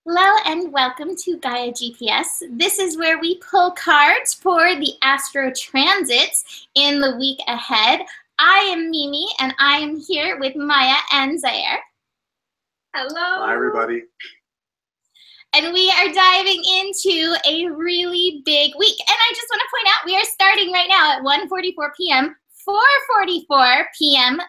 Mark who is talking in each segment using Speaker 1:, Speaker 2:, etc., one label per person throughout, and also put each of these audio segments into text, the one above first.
Speaker 1: Hello and welcome to Gaia GPS. This is where we pull cards for the astro transits in the week ahead. I am Mimi and I am here with Maya and Zaire.
Speaker 2: Hello. Hi, everybody.
Speaker 1: And we are diving into a really big week. And I just want to point out we are starting right now at 1:44 p.m., 4:44 p.m.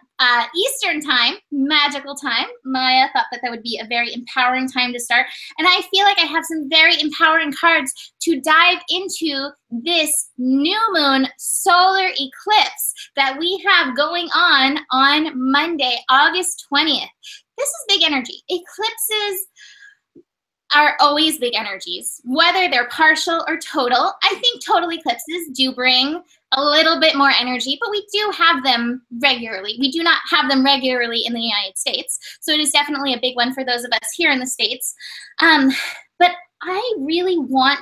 Speaker 1: Eastern time, magical time. Maya thought that would be a very empowering time to start. And I feel like I have some very empowering cards to dive into this new moon solar eclipse that we have going on Monday, August 20th. This is big energy. Eclipses are always big energies, whether they're partial or total. I think total eclipses do bring a little bit more energy, but we do have them regularly. We do not have them regularly in the United States, so it is definitely a big one for those of us here in the States. But I really want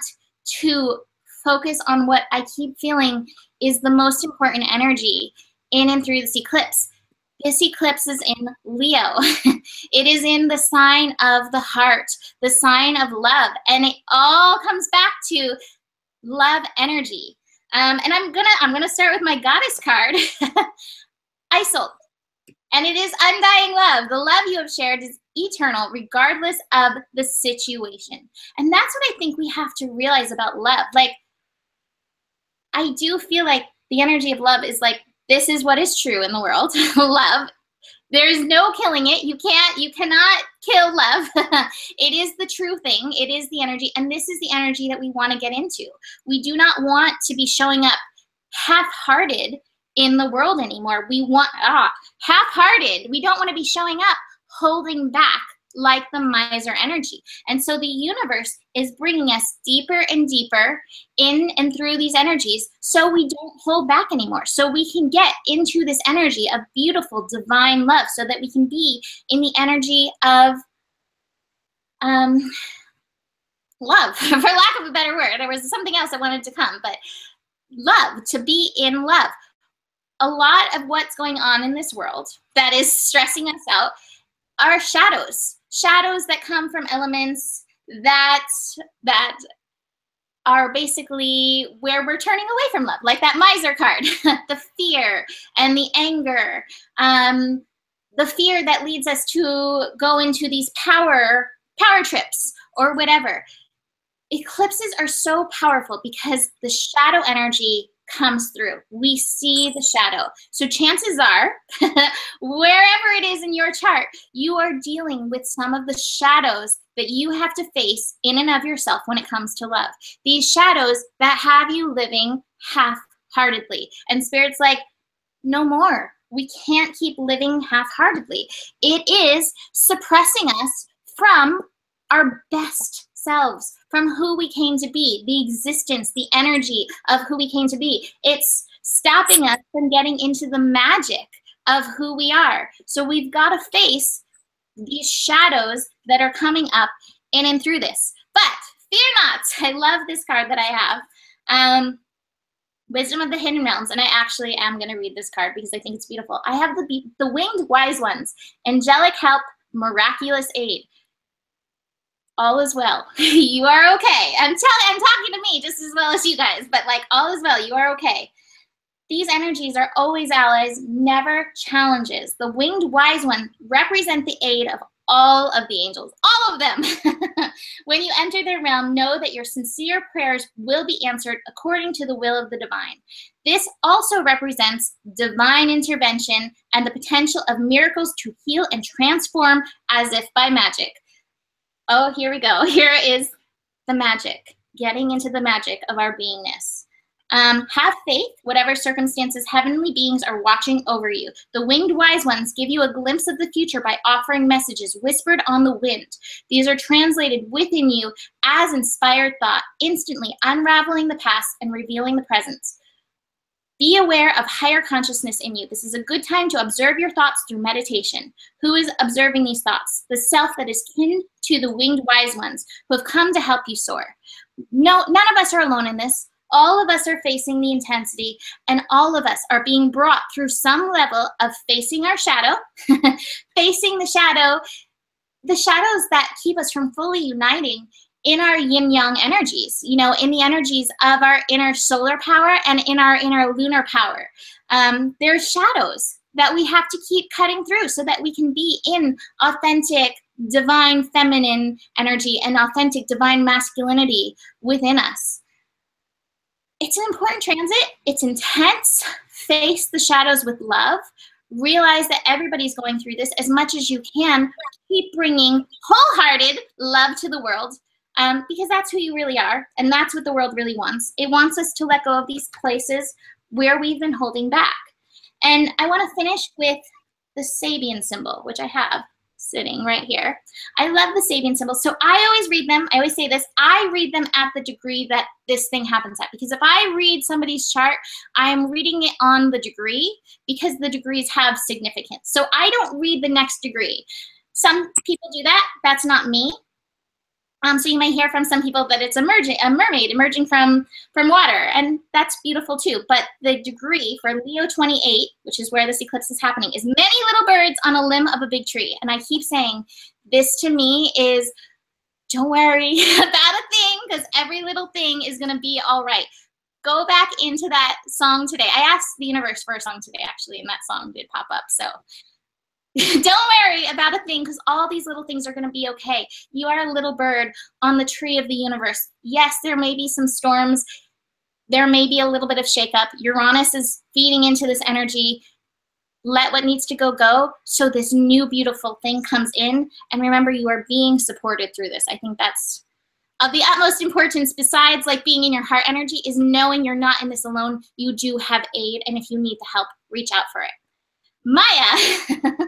Speaker 1: to focus on what I keep feeling is the most important energy in and through this eclipse. This eclipse is in Leo. It is in the sign of the heart, the sign of love, and it all comes back to love energy. And I'm gonna start with my goddess card, Isolde, and it is undying love. The love you have shared is eternal, regardless of the situation. And that's what I think we have to realize about love. Like, I do feel like the energy of love is like, this is what is true in the world. Love. There's no killing it. You cannot kill love. It is the true thing. It is the energy. And this is the energy that we want to get into. We do not want to be showing up half-hearted in the world anymore. We want, half-hearted. We don't want to be showing up holding back like the miser energy. And so the universe is bringing us deeper and deeper in and through these energies so we don't hold back anymore. So we can get into this energy of beautiful divine love so that we can be in the energy of love, for lack of a better word. There was something else I wanted to come, but love, to be in love. A lot of what's going on in this world that is stressing us out are shadows that come from elements that are basically where we're turning away from love, like that miser card, the fear and the anger, the fear that leads us to go into these power trips or whatever. Eclipses are so powerful because the shadow energy comes through. We see the shadow. So chances are, wherever it is in your chart, you are dealing with some of the shadows that you have to face in and of yourself when it comes to love. These shadows that have you living half-heartedly. And Spirit's like, no more. We can't keep living half-heartedly. It is suppressing us from our best selves, from who we came to be, the existence, the energy of who we came to be. It's stopping us from getting into the magic of who we are. So we've got to face these shadows that are coming up in and through this. But fear not. I love this card that I have. Wisdom of the Hidden Realms, and I actually am going to read this card because I think it's beautiful. I have the Winged Wise Ones, Angelic Help, Miraculous Aid. All is well. You are okay. I'm talking to me just as well as you guys, but like, all is well. You are okay. These energies are always allies, never challenges. The Winged Wise Ones represent the aid of all of the angels, all of them. When you enter their realm, know that your sincere prayers will be answered according to the will of the divine. This also represents divine intervention and the potential of miracles to heal and transform as if by magic. Oh, here we go. Here is the magic, getting into the magic of our beingness. Have faith, whatever circumstances, heavenly beings are watching over you. The Winged Wise Ones give you a glimpse of the future by offering messages whispered on the wind. These are translated within you as inspired thought, instantly unraveling the past and revealing the present. Be aware of higher consciousness in you. This is a good time to observe your thoughts through meditation. Who is observing these thoughts? The self that is kin to the Winged Wise Ones who have come to help you soar. No, none of us are alone in this. All of us are facing the intensity, and all of us are being brought through some level of facing our shadow, facing the shadow the shadows that keep us from fully uniting in our yin-yang energies, you know, in the energies of our inner solar power and in our inner lunar power. There's shadows that we have to keep cutting through so that we can be in authentic, divine feminine energy and authentic divine masculinity within us. It's an important transit. It's intense. Face the shadows with love. Realize that everybody's going through this. As much as you can, keep bringing wholehearted love to the world, because that's who you really are, and that's what the world really wants. It wants us to let go of these places where we've been holding back. And I want to finish with the Sabian symbol, which I have sitting right here. I love the Sabian symbols. So I always read them. I always say this. I read them at the degree that this thing happens at. Because if I read somebody's chart, I'm reading it on the degree because the degrees have significance. So I don't read the next degree. Some people do that. That's not me. So you may hear from some people that it's a mermaid emerging from water, and that's beautiful too. But the degree for Leo 28, which is where this eclipse is happening, is many little birds on a limb of a big tree. And I keep saying, this to me is, don't worry about a thing, because every little thing is going to be all right. Go back into that song today. I asked the universe for a song today, actually, and that song did pop up. So don't worry about a thing, because all these little things are going to be okay. You are a little bird on the tree of the universe. Yes, there may be some storms. There may be a little bit of shakeup. Uranus is feeding into this energy. Let what needs to go, go, so this new beautiful thing comes in. And remember, you are being supported through this. I think that's of the utmost importance, besides like being in your heart energy, is knowing you're not in this alone. You do have aid, and if you need the help, reach out for it. Maya.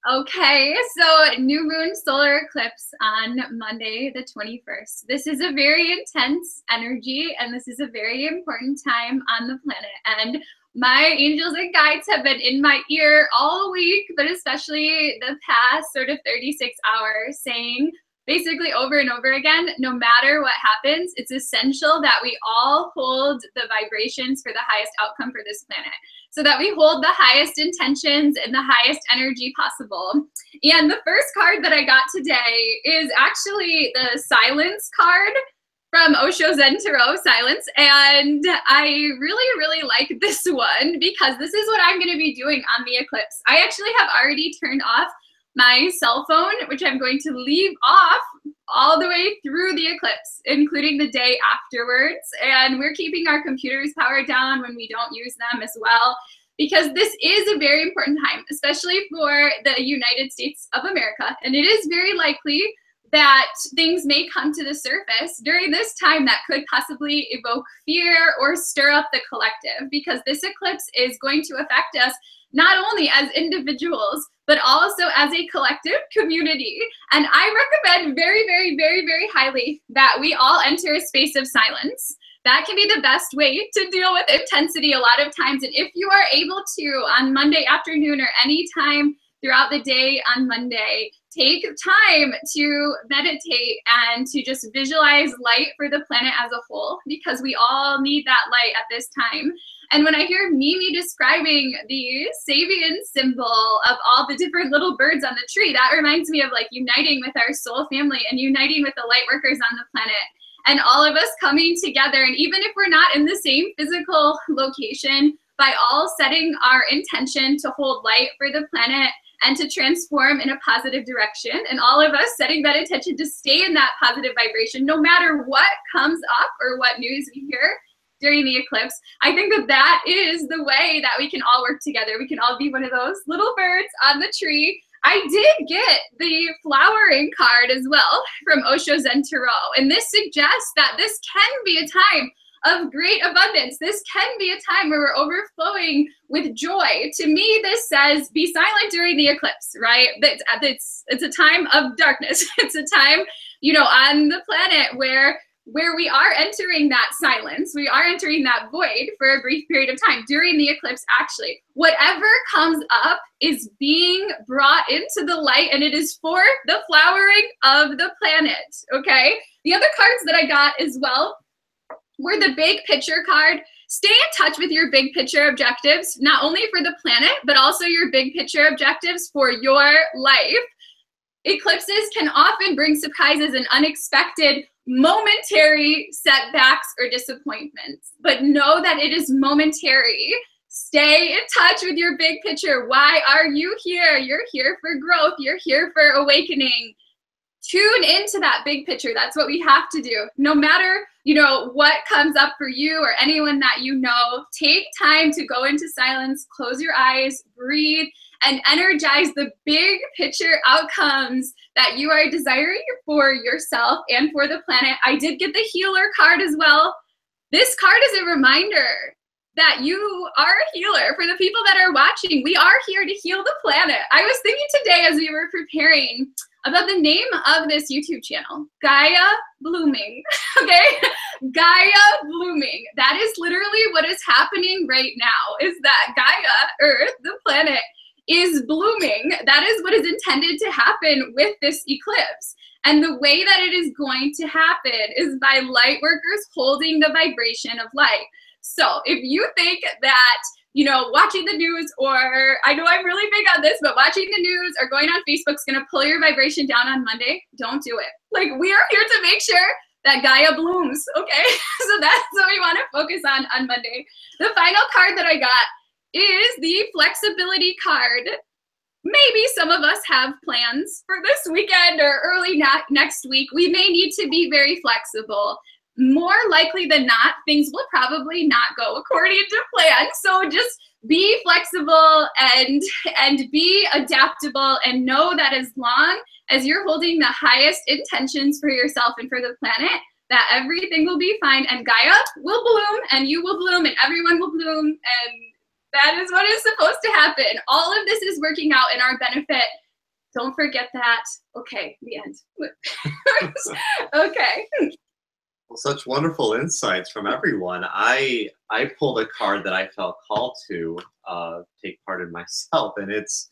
Speaker 3: Okay, so new moon solar eclipse on Monday the 21st. This is a very intense energy, and this is a very important time on the planet. And my angels and guides have been in my ear all week, but especially the past sort of 36 hours, saying basically over and over again, no matter what happens, it's essential that we all hold the vibrations for the highest outcome for this planet, so that we hold the highest intentions and the highest energy possible. And the first card that I got today is actually the silence card from Osho Zen Tarot, Silence. And I really, really like this one, because this is what I'm going to be doing on the eclipse. I actually have already turned off my cell phone, which I'm going to leave off all the way through the eclipse, including the day afterwards. And we're keeping our computers powered down when we don't use them as well, because this is a very important time, especially for the United States of America. And it is very likely that things may come to the surface during this time that could possibly evoke fear or stir up the collective, because this eclipse is going to affect us not only as individuals, but also as a collective community. And I recommend very, very, very, very highly that we all enter a space of silence. That can be the best way to deal with intensity a lot of times. And if you are able to, on Monday afternoon or any time throughout the day on Monday, take time to meditate and to just visualize light for the planet as a whole, because we all need that light at this time. And when I hear Mimi describing the Sabian symbol of all the different little birds on the tree, that reminds me of like uniting with our soul family and uniting with the light workers on the planet, and all of us coming together. And even if we're not in the same physical location, by all setting our intention to hold light for the planet and to transform in a positive direction, and all of us setting that intention to stay in that positive vibration, no matter what comes up or what news we hear during the eclipse, I think that that is the way that we can all work together. We can all be one of those little birds on the tree. I did get the flowering card as well from Osho Zen Tarot, and this suggests that this can be a time of great abundance. This can be a time where we're overflowing with joy. To me, this says be silent during the eclipse, right? It's a time of darkness. It's a time, you know, on the planet where we are entering that silence, we are entering that void for a brief period of time during the eclipse. Actually, whatever comes up is being brought into the light, and it is for the flowering of the planet, okay? The other cards that I got as well were the big picture card. Stay in touch with your big picture objectives, not only for the planet, but also your big picture objectives for your life. Eclipses can often bring surprises and unexpected momentary setbacks or disappointments, but know that it is momentary. Stay in touch with your big picture. Why are you here? You're here for growth. You're here for awakening. Tune into that big picture. That's what we have to do. No matter, you know, what comes up for you or anyone that you know, take time to go into silence, close your eyes, breathe, and energize the big picture outcomes that you are desiring for yourself and for the planet. I did get the healer card as well. This card is a reminder that you are a healer. For the people that are watching, we are here to heal the planet. I was thinking today as we were preparing about the name of this YouTube channel, Gaia Blooming, okay? Gaia Blooming. That is literally what is happening right now, is that Gaia, Earth, the planet, is blooming. That is what is intended to happen with this eclipse. And the way that it is going to happen is by light workers holding the vibration of light. So if you think that, you know, watching the news, or I know I'm really big on this, but watching the news or going on Facebook is going to pull your vibration down on Monday, don't do it. Like, we are here to make sure that Gaia blooms, okay? So that's what we want to focus on Monday. The final card that I got is the flexibility card. Maybe some of us have plans for this weekend or early next week. We may need to be very flexible. More likely than not, things will probably not go according to plan. So just be flexible and be adaptable, and know that as long as you're holding the highest intentions for yourself and for the planet, that everything will be fine, and Gaia will bloom, and you will bloom, and everyone will bloom, and that is what is supposed to happen. All of this is working out in our benefit. Don't forget that. Okay, the end. Okay.
Speaker 2: Well, such wonderful insights from everyone. I pulled a card that I felt called to take part in myself, and it's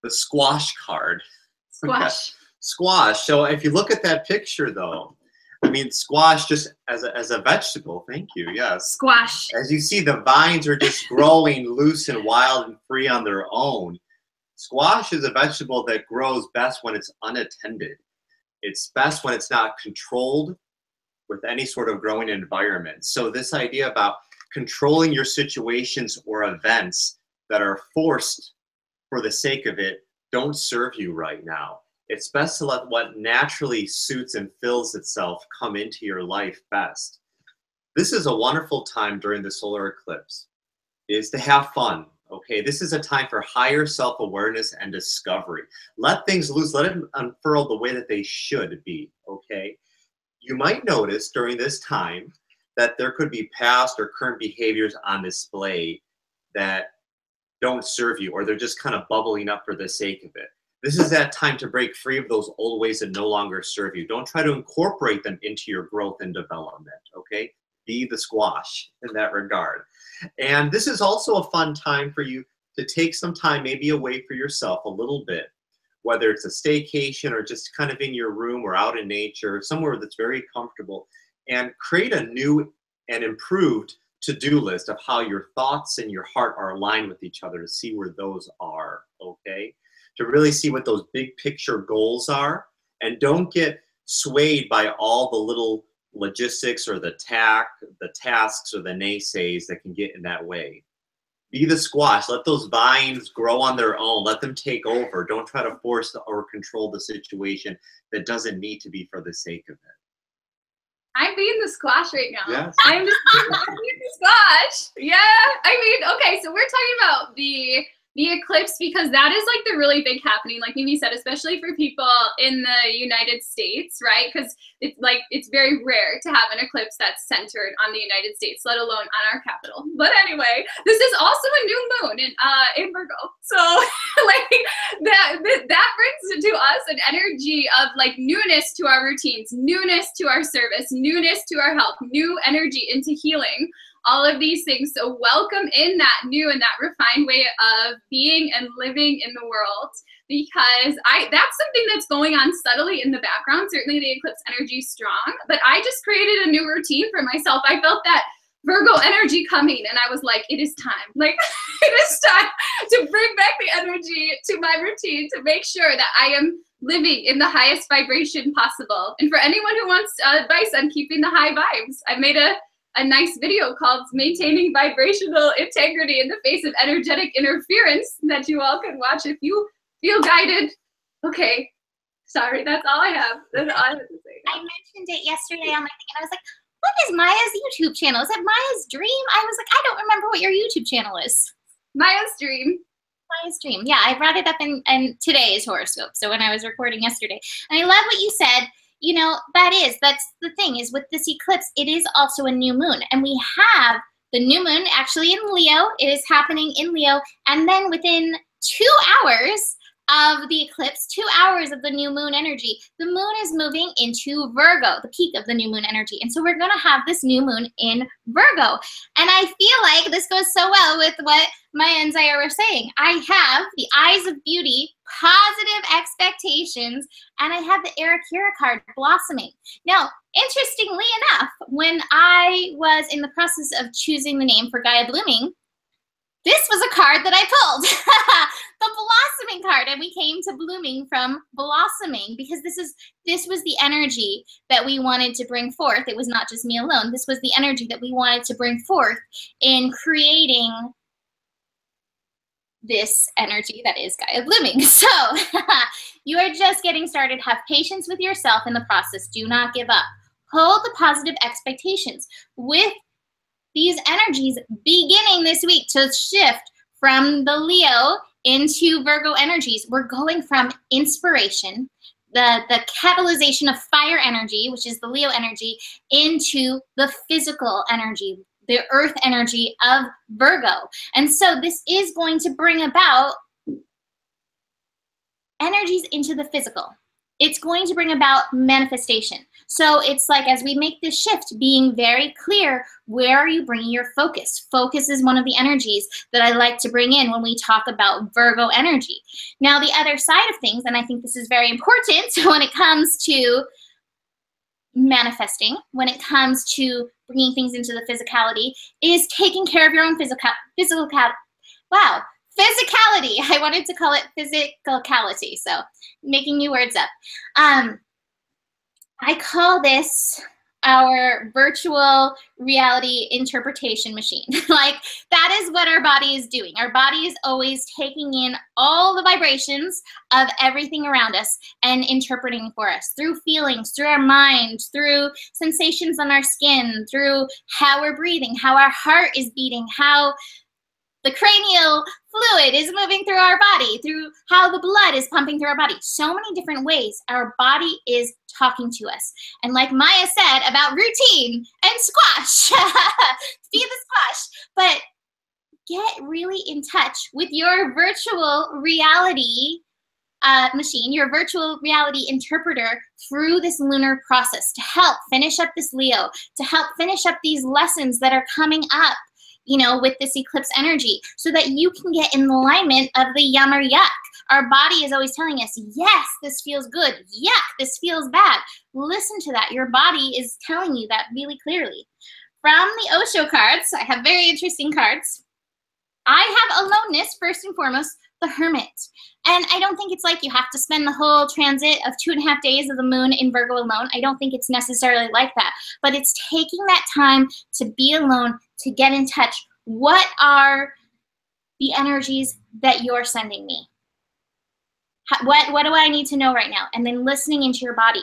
Speaker 2: the squash card.
Speaker 3: Squash.
Speaker 2: Okay. Squash. So if you look at that picture, though, I mean, squash just as a vegetable. Thank you. Yes.
Speaker 3: Squash.
Speaker 2: As you see, the vines are just growing loose and wild and free on their own. Squash is a vegetable that grows best when it's unattended. It's best when it's not controlled with any sort of growing environment. So this idea about controlling your situations or events that are forced for the sake of it don't serve you right now. It's best to let what naturally suits and fills itself come into your life best. This is a wonderful time during the solar eclipse, is to have fun. Okay, this is a time for higher self-awareness and discovery. Let things loose, let it unfurl the way that they should be, okay? You might notice during this time that there could be past or current behaviors on display that don't serve you, or they're just kind of bubbling up for the sake of it. This is that time to break free of those old ways that no longer serve you. Don't try to incorporate them into your growth and development, okay? Be the squash in that regard. And this is also a fun time for you to take some time maybe away for yourself a little bit, whether it's a staycation or just kind of in your room or out in nature, somewhere that's very comfortable, and create a new and improved to-do list of how your thoughts and your heart are aligned with each other, to see where those are, okay? To really see what those big picture goals are, and don't get swayed by all the little logistics or the tasks or the naysays that can get in that way. Be the squash. Let those vines grow on their own. Let them take over. Don't try to force or control the situation that doesn't need to be for the sake of it.
Speaker 3: I'm being the squash right now.
Speaker 2: Yes.
Speaker 3: I'm just being the squash. Yeah. I mean, okay, so we're talking about the eclipse because that is like the really big happening, like Mimi said, especially for people in the United States, right? Because it's very rare to have an eclipse that's centered on the United States, let alone on our capital. But anyway, this is also a new moon in Virgo. So like that brings to us an energy of like newness to our routines, newness to our service, newness to our health, new energy into healing. All of these things. So welcome in that new and that refined way of being and living in the world, because that's something that's going on subtly in the background. Certainly the eclipse energy is strong, but I just created a new routine for myself. I felt that Virgo energy coming, and I was like, it is time. Like, it is time to bring back the energy to my routine to make sure that I am living in the highest vibration possible. And for anyone who wants advice on keeping the high vibes, I made a nice video called Maintaining Vibrational Integrity in the Face of Energetic Interference that you all can watch if you feel guided. Okay, sorry, that's all I have. That's all I have to say.
Speaker 1: I mentioned it yesterday on my thing, and I was like, what is Maya's YouTube channel? Is it Maya's Dream? I was like, I don't remember what your YouTube channel is.
Speaker 3: Maya's Dream.
Speaker 1: Maya's Dream. Yeah, I brought it up in today's horoscope. So when I was recording yesterday. And I love what you said. You know, that's the thing is with this eclipse, it is also a new moon. And we have the new moon actually in Leo. It is happening in Leo. And then within 2 hours of the eclipse, 2 hours of the new moon energy, the moon is moving into Virgo, the peak of the new moon energy. And so we're going to have this new moon in Virgo. And I feel like this goes so well with what Maya and Zaya were saying. I have the eyes of beauty, positive expectations, and I have the Arakira card, blossoming. Now, interestingly enough, when I was in the process of choosing the name for Gaia Blooming, this was a card that I pulled, the blossoming card, and we came to blooming from blossoming because this was the energy that we wanted to bring forth. It was not just me alone. This was the energy that we wanted to bring forth in creating this energy that is Gaia Blooming. So you are just getting started. Have patience with yourself in the process. Do not give up. Hold the positive expectations with these energies beginning this week to shift from the Leo into Virgo energies. We're going from inspiration, the catalyzation of fire energy, which is the Leo energy, into the physical energy, the earth energy of Virgo. And so this is going to bring about energies into the physical. It's going to bring about manifestation. So it's like as we make this shift, being very clear, where are you bringing your focus? Focus is one of the energies that I like to bring in when we talk about Virgo energy. Now, the other side of things, and I think this is very important when it comes to manifesting, when it comes to bringing things into the physicality, is taking care of your own physicality. I wanted to call it physicality, so making new words up. I call this our virtual reality interpretation machine. Like, that is what our body is doing. Our body is always taking in all the vibrations of everything around us and interpreting for us through feelings, through our mind, through sensations on our skin, through how we're breathing, how our heart is beating, how the cranial fluid is moving through our body, through how the blood is pumping through our body. So many different ways our body is talking to us. And like Maya said about routine and squash, feed the squash, but get really in touch with your virtual reality machine, your virtual reality interpreter through this lunar process to help finish up this Leo, to help finish up these lessons that are coming up, you know, with this eclipse energy, so that you can get in alignment of the yum or yuck. Our body is always telling us, yes, this feels good. Yuck, this feels bad. Listen to that. Your body is telling you that really clearly. From the Osho cards, I have very interesting cards. I have aloneness, first and foremost, the Hermit. And I don't think it's like you have to spend the whole transit of 2.5 days of the moon in Virgo alone. I don't think it's necessarily like that. But it's taking that time to be alone, to get in touch. What are the energies that you're sending me? What do I need to know right now? And then listening into your body.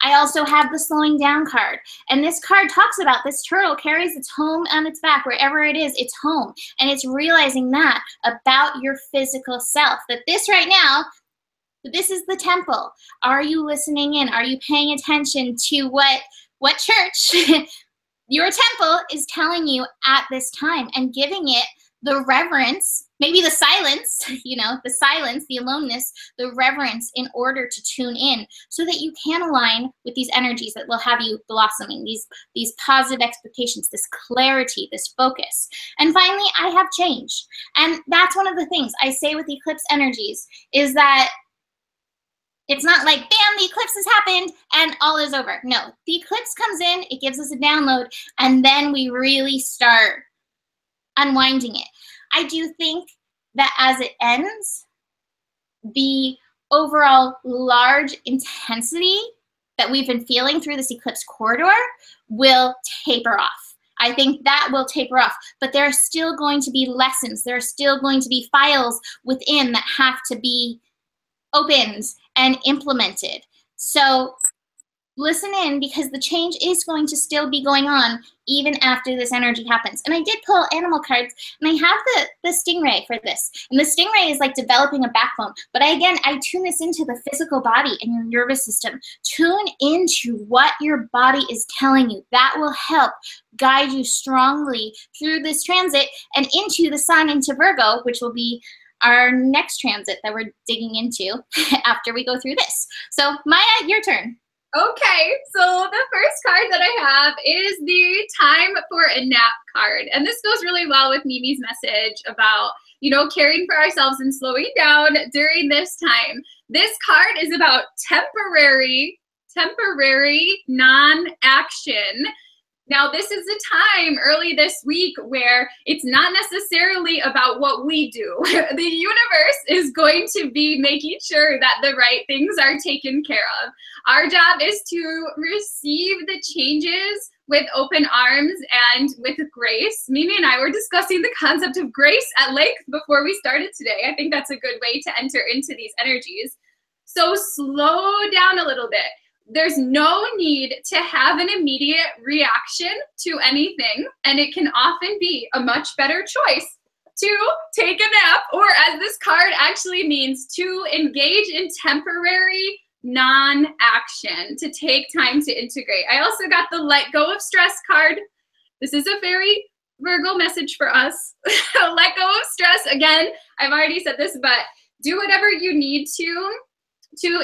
Speaker 1: I also have the slowing down card. And this card talks about this turtle carries its home on its back. Wherever it is, it's home. And it's realizing that about your physical self. That this right now, this is the temple. Are you listening in? Are you paying attention to what church your temple is telling you at this time and giving it the reverence, maybe the silence, you know, the silence, the aloneness, the reverence in order to tune in so that you can align with these energies that will have you blossoming, these positive expectations, this clarity, this focus. And finally, I have change. And that's one of the things I say with eclipse energies is that It's not like, bam, the eclipse has happened and all is over. No, the eclipse comes in, it gives us a download, and then we really start unwinding it. I do think that as it ends, the overall large intensity that we've been feeling through this eclipse corridor will taper off. I think that will taper off, but there are still going to be lessons. There are still going to be files within that have to be opened and implemented. So listen in, because the change is going to still be going on even after this energy happens. And I did pull animal cards, and I have the stingray for this. And the stingray is like developing a backbone. But I tune this into the physical body and your nervous system. Tune into what your body is telling you. That will help guide you strongly through this transit and into the sun, into Virgo, which will be our next transit that we're digging into after we go through this. So Maya, your turn.
Speaker 3: Okay, so the first card that I have is the time for a nap card. And this goes really well with Mimi's message about, you know, caring for ourselves and slowing down during this time. This card is about temporary non-action. Now, this is a time early this week where it's not necessarily about what we do. The universe is going to be making sure that the right things are taken care of. Our job is to receive the changes with open arms and with grace. Mimi and I were discussing the concept of grace at length before we started today. I think that's a good way to enter into these energies. So slow down a little bit. There's no need to have an immediate reaction to anything, and it can often be a much better choice to take a nap, or as this card actually means, to engage in temporary non-action, to take time to integrate. I also got the let go of stress card. This is a very Virgo message for us. Let go of stress. Again, I've already said this, but do whatever you need to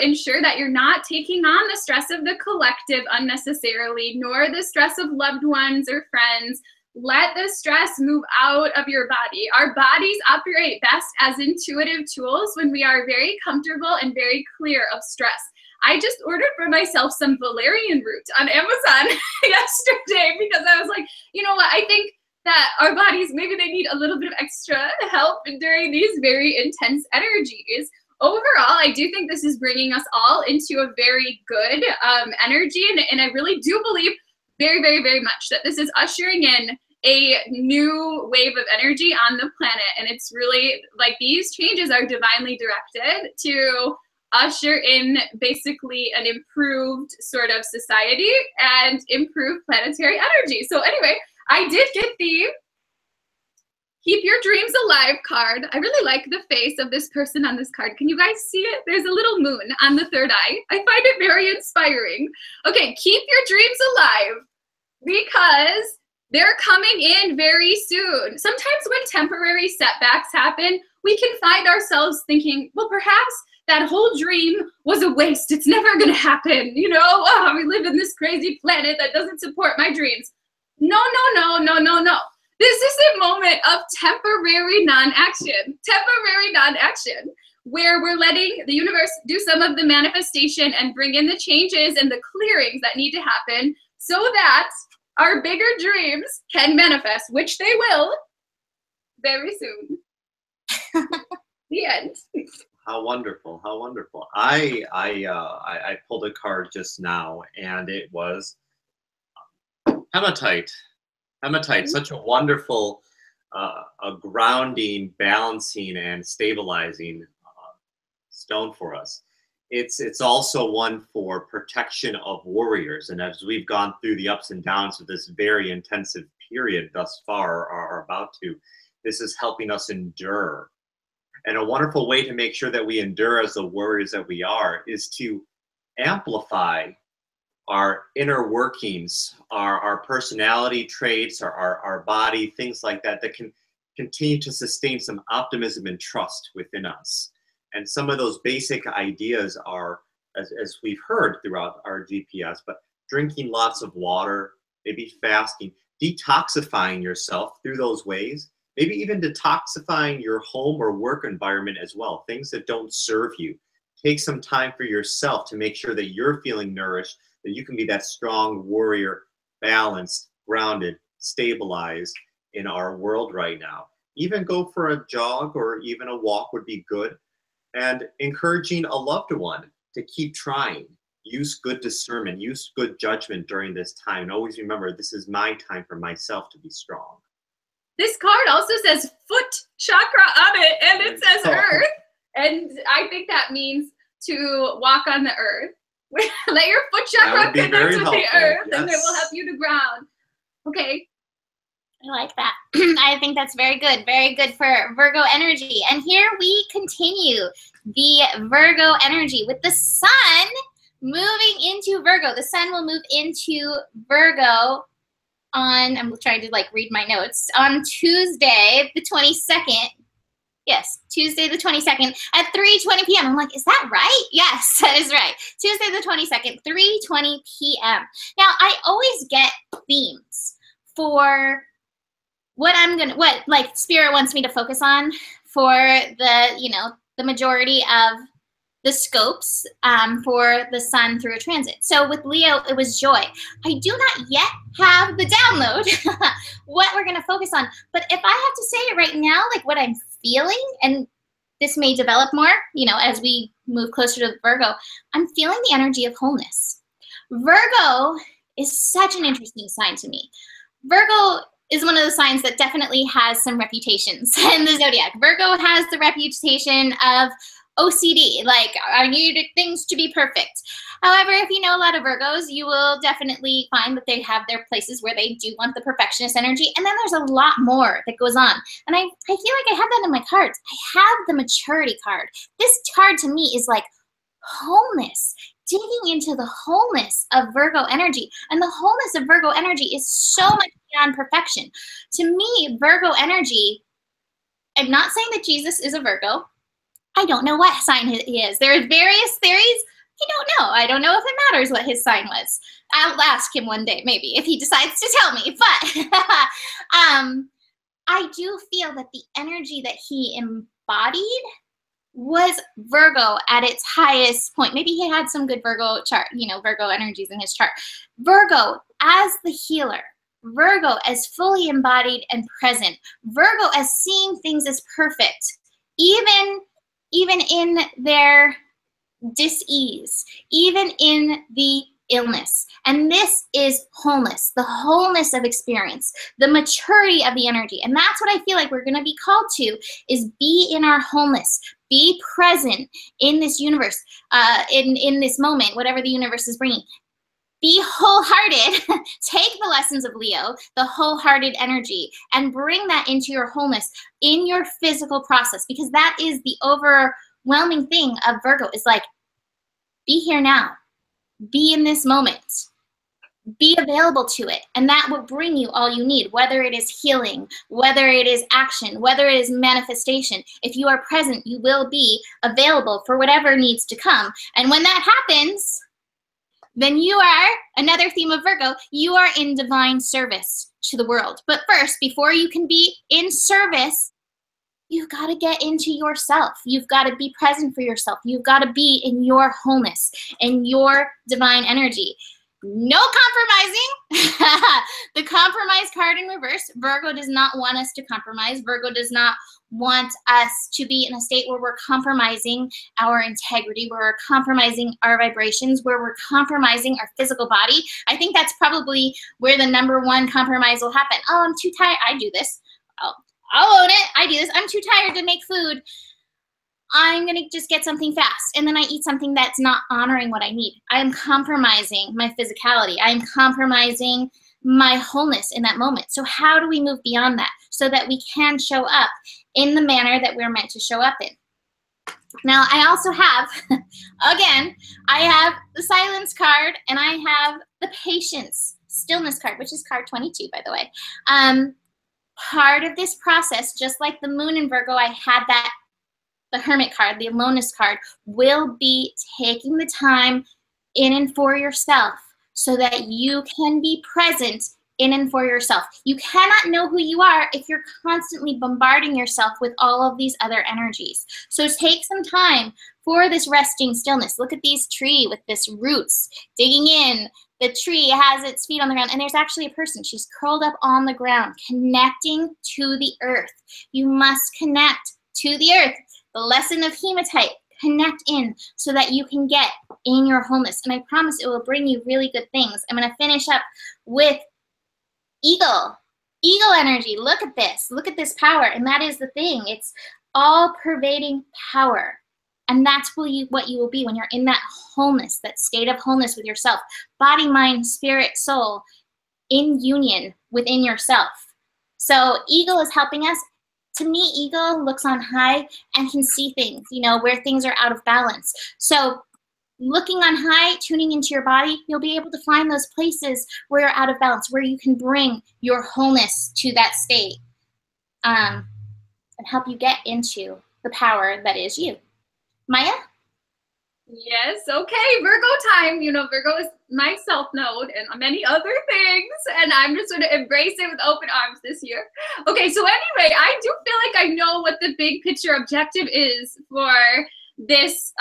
Speaker 3: ensure that you're not taking on the stress of the collective unnecessarily, nor the stress of loved ones or friends. Let the stress move out of your body. Our bodies operate best as intuitive tools when we are very comfortable and very clear of stress. I just ordered for myself some valerian root on Amazon yesterday because I was like, you know what, I think that our bodies, maybe they need a little bit of extra help during these very intense energies. Overall, I do think this is bringing us all into a very good energy, and I really do believe very, very, very much that this is ushering in a new wave of energy on the planet, and it's really like these changes are divinely directed to usher in basically an improved sort of society and improved planetary energy. So anyway, I did get the Keep Your Dreams Alive card. I really like the face of this person on this card. Can you guys see it? There's a little moon on the third eye. I find it very inspiring. Okay, keep your dreams alive because they're coming in very soon. Sometimes when temporary setbacks happen, we can find ourselves thinking, well, perhaps that whole dream was a waste. It's never going to happen. You know, oh, we live in this crazy planet that doesn't support my dreams. No, no, no, no, no, no. This is a moment of temporary non-action, where we're letting the universe do some of the manifestation and bring in the changes and the clearings that need to happen so that our bigger dreams can manifest, which they will very soon. The end.
Speaker 2: How wonderful, how wonderful. I pulled a card just now, and it was hematite. Hematite, such a wonderful, a grounding, balancing, and stabilizing stone for us. It's also one for protection of warriors. And as we've gone through the ups and downs of this very intensive period thus far, or are about to, this is helping us endure. And a wonderful way to make sure that we endure as the warriors that we are is to amplify our inner workings, our personality traits, our body, things like that, that can continue to sustain some optimism and trust within us. And some of those basic ideas are, as we've heard throughout our GPS, but drinking lots of water, maybe fasting, detoxifying yourself through those ways, maybe even detoxifying your home or work environment as well, things that don't serve you. Take some time for yourself to make sure that you're feeling nourished, that you can be that strong warrior, balanced, grounded, stabilized in our world right now. Even go for a jog or even a walk would be good. And encouraging a loved one to keep trying. Use good discernment, use good judgment during this time. And always remember, this is my time for myself to be strong.
Speaker 3: This card also says foot chakra on it, and it says earth. And I think that means to walk on the earth. Let your foot chakra connect with the earth, and it will help you to ground. Okay.
Speaker 1: I like that. I think that's very good. Very good for Virgo energy. And here we continue the Virgo energy with the sun moving into Virgo. The sun will move into Virgo on, I'm trying to like read my notes, on Tuesday the 22nd. Yes, Tuesday the 22nd at 3:20 p.m. I'm like, is that right? Yes, that is right. Tuesday the 22nd, 3:20 p.m. Now, I always get themes for what like Spirit wants me to focus on for the, the majority of the scopes for the sun through a transit. So with Leo, it was joy. I do not yet have the download what we're going to focus on. But if I have to say it right now, like what I'm feeling, and this may develop more, as we move closer to Virgo, I'm feeling the energy of wholeness. Virgo is such an interesting sign to me. Virgo is one of the signs that definitely has some reputations in the zodiac. Virgo has the reputation of OCD, like I need things to be perfect. However, if you know a lot of Virgos, you will definitely find that they have their places where they do want the perfectionist energy. And then there's a lot more that goes on. And I feel like I have that in my cards. I have the maturity card. This card to me is like wholeness, digging into the wholeness of Virgo energy. And the wholeness of Virgo energy is so much beyond perfection. To me, Virgo energy, I'm not saying that Jesus is a Virgo. I don't know what sign he is. There are various theories. I don't know. I don't know if it matters what his sign was. I'll ask him one day, maybe, if he decides to tell me. But I do feel that the energy that he embodied was Virgo at its highest point. Maybe he had some good Virgo chart, Virgo energies in his chart. Virgo as the healer. Virgo as fully embodied and present. Virgo as seeing things as perfect. Even in their dis-ease, even in the illness. And this is wholeness, the wholeness of experience, the maturity of the energy. And that's what I feel like we're going to be called to, is be in our wholeness, be present in this universe, in this moment, whatever the universe is bringing. Be wholehearted. Take the lessons of Leo, the wholehearted energy, and bring that into your wholeness in your physical process, because that is the overwhelming thing of Virgo, is like, be here now. Be in this moment. Be available to it. And that will bring you all you need, whether it is healing, whether it is action, whether it is manifestation. If you are present, you will be available for whatever needs to come. And when that happens, then you are, another theme of Virgo, you are in divine service to the world. But first, before you can be in service, you've got to get into yourself. You've got to be present for yourself. You've got to be in your wholeness, in your divine energy. No compromising. The compromise card in reverse. Virgo does not want us to compromise. Virgo does not want us to be in a state where we're compromising our integrity, where we're compromising our vibrations, where we're compromising our physical body. I think that's probably where the #1 compromise will happen. Oh, I'm too tired. I do this. I'll own it. I do this. I'm too tired to make food. I'm going to just get something fast. And then I eat something that's not honoring what I need. I am compromising my physicality. I am compromising my wholeness in that moment. So how do we move beyond that so that we can show up in the manner that we're meant to show up in? Now, I also have, again, I have the silence card, and I have the patience, stillness card, which is card 22, by the way. Part of this process, just like the moon in Virgo, I had that, the hermit card, the aloneness card, will be taking the time in and for yourself so that you can be present in and for yourself. You cannot know who you are if you're constantly bombarding yourself with all of these other energies. So take some time for this resting stillness. Look at these tree with this roots digging in. The tree has its feet on the ground, and there's actually a person. She's curled up on the ground, connecting to the earth. You must connect to the earth. The lesson of hematite, connect in so that you can get in your wholeness. And I promise it will bring you really good things. I'm going to finish up with eagle. Eagle energy. Look at this. Look at this power. And that is the thing. It's all pervading power. And that's what you will be when you're in that wholeness, that state of wholeness with yourself. Body, mind, spirit, soul, in union within yourself. So eagle is helping us. To me, eagle looks on high and can see things, you know, where things are out of balance. So looking on high, tuning into your body, you'll be able to find those places where you're out of balance, where you can bring your wholeness to that state and help you get into the power that is you. Maya?
Speaker 3: Yes, okay, Virgo time. You know, Virgo is my self node and many other things, and I'm just going to embrace it with open arms this year. Okay, so anyway, I do feel like I know what the big picture objective is for this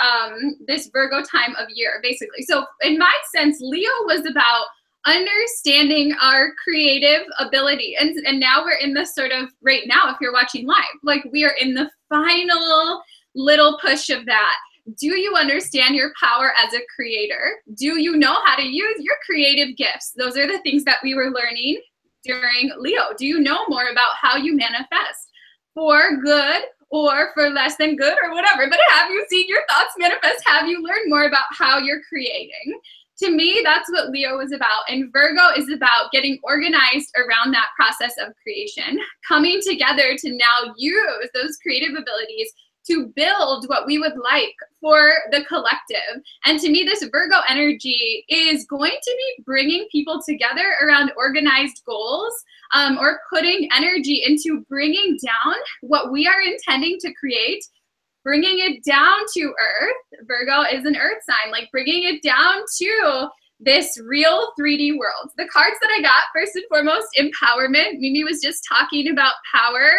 Speaker 3: this Virgo time of year, basically. So in my sense, Leo was about understanding our creative ability, and now we're in the sort of, right now, if you're watching live, like we are in the final little push of that. Do you understand your power as a creator? Do you know how to use your creative gifts? Those are the things that we were learning during Leo. Do you know more about how you manifest for good or for less than good or whatever? But have you seen your thoughts manifest? Have you learned more about how you're creating? To me, that's what Leo is about. And Virgo is about getting organized around that process of creation, coming together to now use those creative abilities to build what we would like for the collective. And to me, this Virgo energy is going to be bringing people together around organized goals, or putting energy into bringing down what we are intending to create, bringing it down to earth. Virgo is an earth sign, like bringing it down to this real 3D world. The cards that I got, first and foremost, empowerment. Mimi was just talking about power.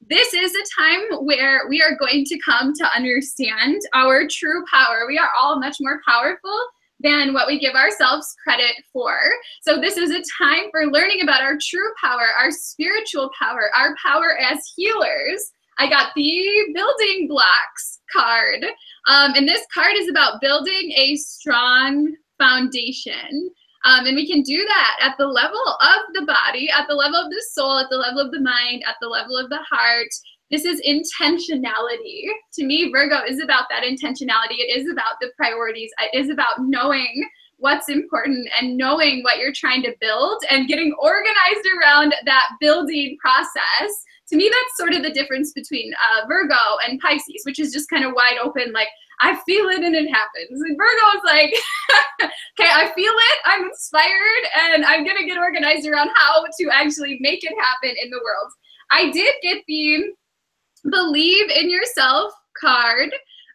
Speaker 3: This is a time where we are going to come to understand our true power. We are all much more powerful than what we give ourselves credit for. So this is a time for learning about our true power, our spiritual power, our power as healers. I got the building blocks card. And this card is about building a strong foundation. And we can do that at the level of the body, at the level of the soul, at the level of the mind, at the level of the heart. This is intentionality. To me, Virgo is about that intentionality. It is about the priorities. It is about knowing what's important and knowing what you're trying to build and getting organized around that building process. To me, that's sort of the difference between Virgo and Pisces, which is just kind of wide open, like, I feel it and it happens. And Virgo is like, okay, I feel it, I'm inspired, and I'm going to get organized around how to actually make it happen in the world. I did get the Believe in Yourself card.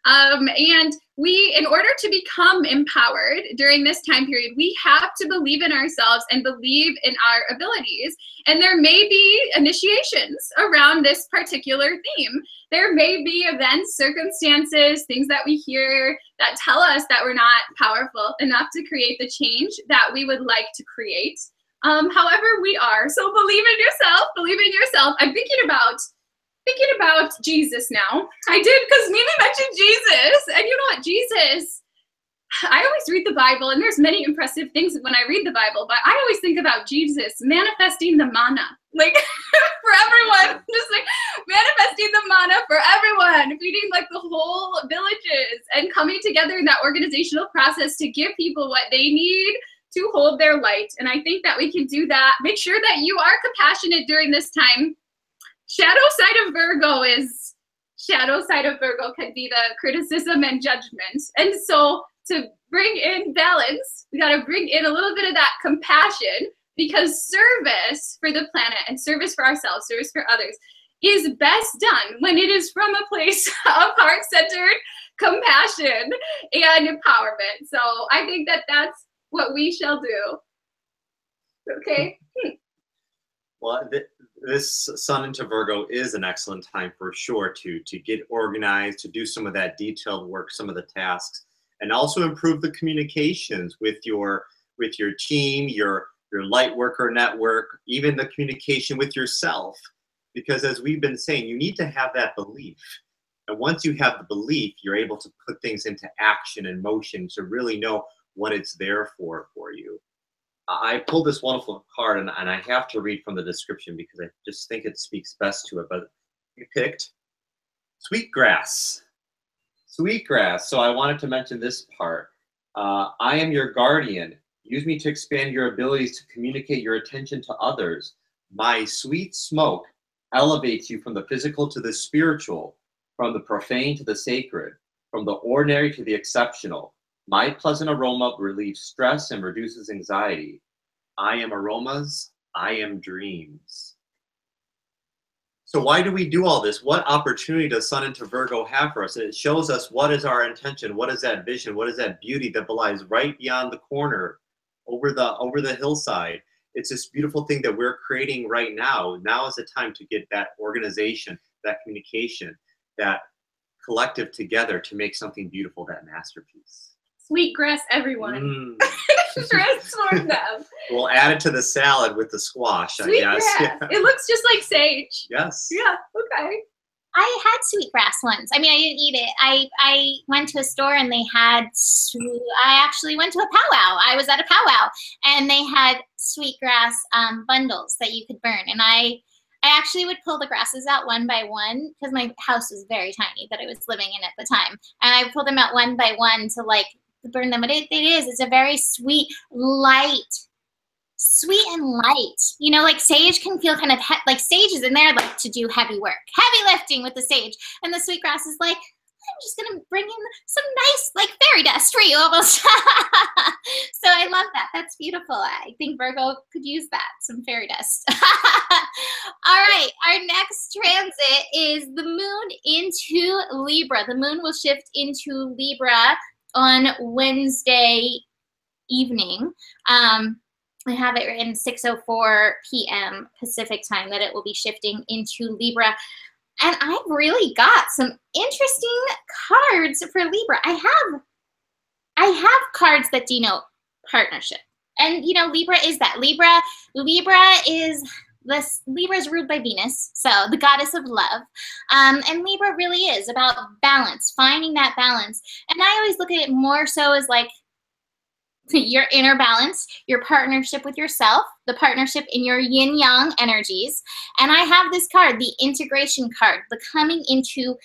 Speaker 3: And we, in order to become empowered during this time period, we have to believe in ourselves and believe in our abilities. And there may be initiations around this particular theme. There may be events, circumstances, things that we hear that tell us that we're not powerful enough to create the change that we would like to create. However, we are. So believe in yourself, believe in yourself. I'm thinking about Jesus now. I did, because Mimi mentioned Jesus. And you know what, Jesus, I always read the Bible, and there's many impressive things when I read the Bible, but I always think about Jesus manifesting the manna, like for everyone, just like manifesting the manna for everyone, feeding like the whole villages and coming together in that organizational process to give people what they need to hold their light. And I think that we can do that. Make sure that you are compassionate during this time. Shadow side of Virgo can be the criticism and judgment. And so to bring in balance, we got to bring in a little bit of that compassion, because service for the planet and service for ourselves, service for others, is best done when it is from a place of heart-centered compassion and empowerment. So I think that that's what we shall do. Okay.
Speaker 2: Well, this Sun into Virgo is an excellent time for sure to get organized, to do some of that detailed work, some of the tasks, and also improve the communications with your team, your light worker network, even the communication with yourself. Because as we've been saying, you need to have that belief. And once you have the belief, you're able to put things into action and motion to really know what it's there for you. I pulled this wonderful card, and I have to read from the description because I just think it speaks best to it. But you picked sweetgrass. Sweetgrass. So I wanted to mention this part. I am your guardian. Use me to expand your abilities to communicate your attention to others. My sweet smoke elevates you from the physical to the spiritual, from the profane to the sacred, from the ordinary to the exceptional. My pleasant aroma relieves stress and reduces anxiety. I am aromas, I am dreams. So why do we do all this? What opportunity does Sun into Virgo have for us? It shows us what is our intention, what is that vision, what is that beauty that lies right beyond the corner, over the hillside. It's this beautiful thing that we're creating right now. Now is the time to get that organization, that communication, that collective together to make something beautiful, that masterpiece.
Speaker 3: Sweetgrass, everyone. Transform them.
Speaker 2: We'll add it to the salad with the squash,
Speaker 3: Sweetgrass.
Speaker 2: I guess. Yeah.
Speaker 3: It looks just like sage.
Speaker 2: Yes.
Speaker 3: Yeah, okay.
Speaker 1: I had sweetgrass once. I mean, I didn't eat it. I went to a store and they had, I actually went to a powwow. I was at a powwow and they had sweetgrass bundles that you could burn. And I actually would pull the grasses out one by one because my house was very tiny that I was living in at the time. And I pulled them out one by one to like burn them. But it's a very sweet and light. You know, like sage can feel kind of like sage is in there like to do heavy work, heavy lifting with the sage. And the sweetgrass is like, I'm just gonna bring in some nice like fairy dust for you almost. So I love that. That's beautiful. I think Virgo could use that, some fairy dust. All right, our next transit is the moon into Libra. The moon will shift into Libra on Wednesday evening. I have it in 6:04 p.m. Pacific time that it will be shifting into Libra. And I've really got some interesting cards for Libra. I have cards that denote partnership. And you know, Libra is that. Libra is ruled by Venus, so the goddess of love. And Libra really is about balance, finding that balance. And I always look at it more so as like your inner balance, your partnership with yourself, the partnership in your yin-yang energies. And I have this card, the integration card, the coming into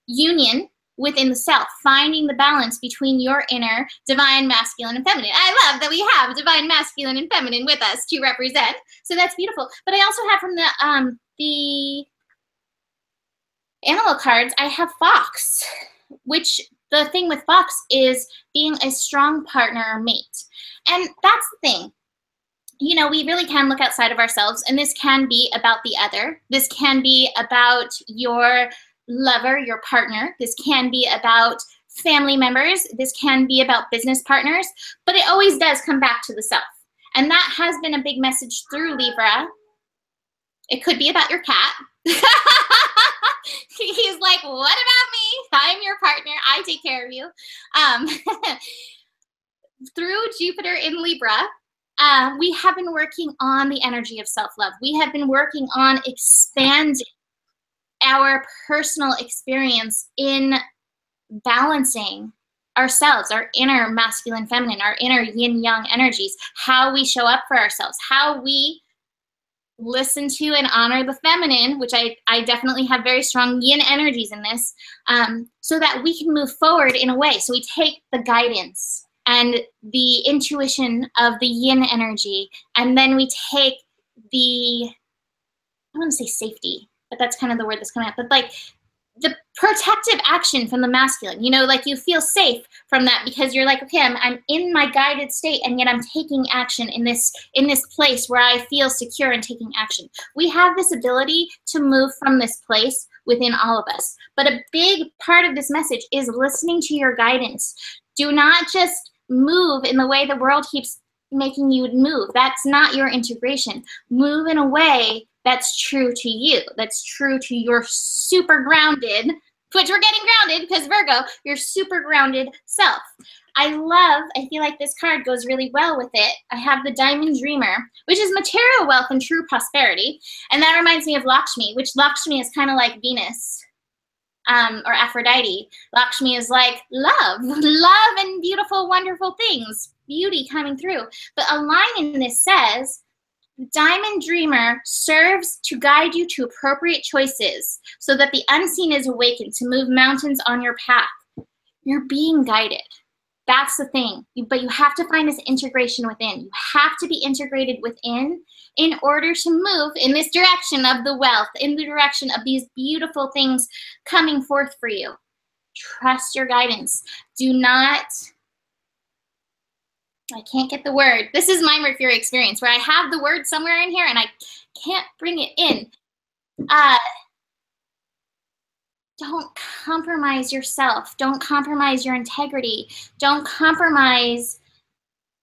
Speaker 1: union within the self, finding the balance between your inner divine masculine and feminine. I love that we have divine masculine and feminine with us to represent. So that's beautiful. But I also have from the animal cards, I have fox, which the thing with fox is being a strong partner or mate. And that's the thing. You know, we really can look outside of ourselves, and this can be about the other. This can be about your lover, your partner. This can be about family members. This can be about business partners, but it always does come back to the self. And that has been a big message through Libra. It could be about your cat. He's like, what about me? I'm your partner. I take care of you. Through Jupiter in Libra, we have been working on the energy of self-love. We have been working on expanding our personal experience in balancing ourselves, our inner masculine, feminine, our inner yin-yang energies, how we show up for ourselves, how we listen to and honor the feminine, which I definitely have very strong yin energies in this, so that we can move forward in a way. So we take the guidance and the intuition of the yin energy, and then we take the, I want to say safety, but that's kind of the word that's coming up, but like the protective action from the masculine, you know, like you feel safe from that because you're like, okay, I'm in my guided state, and yet I'm taking action in this place where I feel secure and taking action. We have this ability to move from this place within all of us. But a big part of this message is listening to your guidance. Do not just move in the way the world keeps making you move. That's not your integration. Move in a way that's true to you, that's true to your super grounded, which we're getting grounded because Virgo, your super grounded self. I feel like this card goes really well with it. I have the Diamond Dreamer, which is material wealth and true prosperity. And that reminds me of Lakshmi, which Lakshmi is kind of like Venus or Aphrodite. Lakshmi is like love and beautiful, wonderful things, beauty coming through. But a line in this says, Diamond Dreamer serves to guide you to appropriate choices so that the unseen is awakened to move mountains on your path. You're being guided. That's the thing. But you have to find this integration within. You have to be integrated within in order to move in this direction of the wealth, in the direction of these beautiful things coming forth for you. Trust your guidance. Do not, I can't get the word. This is my Mercury experience where I have the word somewhere in here and I can't bring it in. Don't compromise yourself. Don't compromise your integrity. Don't compromise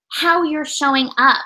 Speaker 1: how you're showing up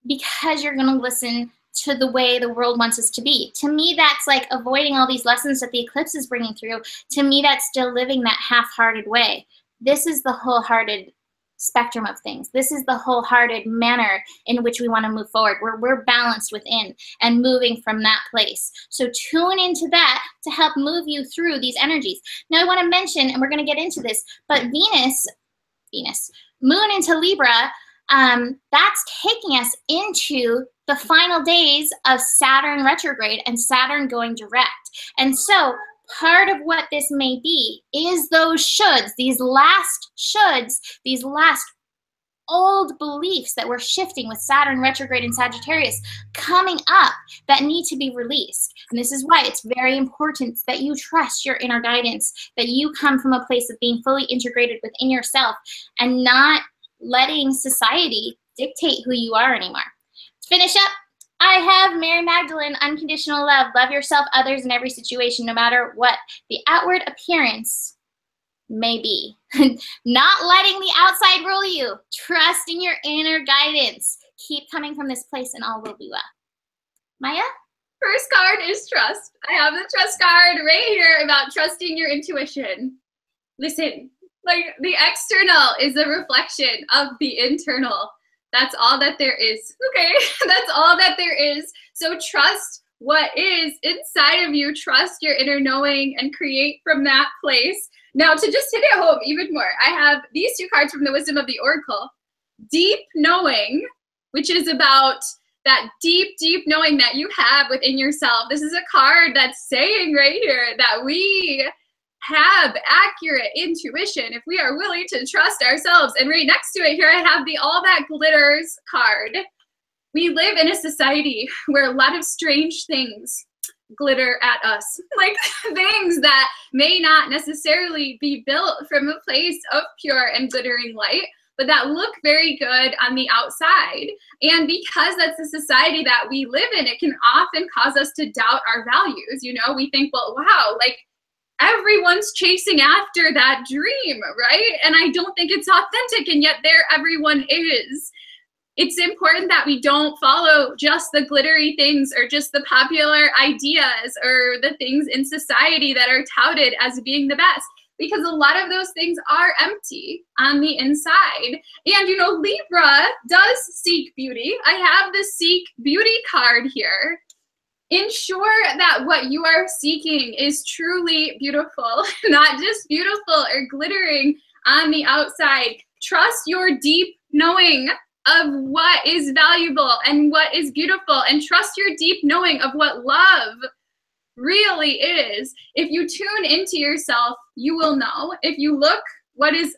Speaker 1: because you're going to listen to the way the world wants us to be. To me, that's like avoiding all these lessons that the eclipse is bringing through. To me, that's still living that half-hearted way. This is the wholehearted spectrum of things. This is the wholehearted manner in which we want to move forward, where we're balanced within and moving from that place. So tune into that to help move you through these energies. Now I want to mention, and we're going to get into this, but Venus, moon into Libra, that's taking us into the final days of Saturn retrograde and Saturn going direct. And so part of what this may be is those shoulds, these last old beliefs that we're shifting with Saturn retrograde and Sagittarius coming up that need to be released. And this is why it's very important that you trust your inner guidance, that you come from a place of being fully integrated within yourself and not letting society dictate who you are anymore. To finish up, I have Mary Magdalene, unconditional love. Love yourself, others, in every situation, no matter what the outward appearance may be. Not letting the outside rule you. Trusting your inner guidance. Keep coming from this place and all will be well. Maya?
Speaker 3: First card is trust. I have the trust card right here about trusting your intuition. Listen, like the external is a reflection of the internal. That's all that there is, okay? That's all that there is. So trust what is inside of you. Trust your inner knowing and create from that place. Now, to just hit it home even more, I have these two cards from the Wisdom of the Oracle. Deep knowing, which is about that deep, deep knowing that you have within yourself. This is a card that's saying right here that we have accurate intuition if we are willing to trust ourselves. And right next to it here, I have the All That Glitters card. We live in a society where a lot of strange things glitter at us, like things that may not necessarily be built from a place of pure and glittering light, but that look very good on the outside. And because that's the society that we live in, it can often cause us to doubt our values. You know, we think, well, wow, like everyone's chasing after that dream, right? And I don't think it's authentic, and yet there everyone is. It's important that we don't follow just the glittery things or just the popular ideas or the things in society that are touted as being the best, because a lot of those things are empty on the inside. And you know, Libra does seek beauty. I have the Seek Beauty card here. Ensure that what you are seeking is truly beautiful, not just beautiful or glittering on the outside. Trust your deep knowing of what is valuable and what is beautiful, and trust your deep knowing of what love really is. If you tune into yourself, you will know. If you look what is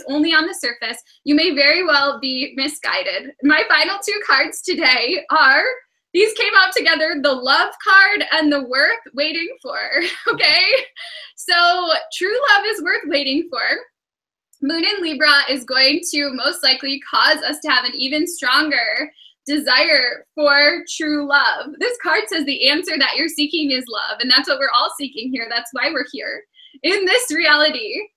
Speaker 3: only on the surface, you may very well be misguided. My final two cards today are, these came out together, the Love card and the Worth Waiting For, okay? So true love is worth waiting for. Moon in Libra is going to most likely cause us to have an even stronger desire for true love. This card says the answer that you're seeking is love, and that's what we're all seeking here. That's why we're here in this reality.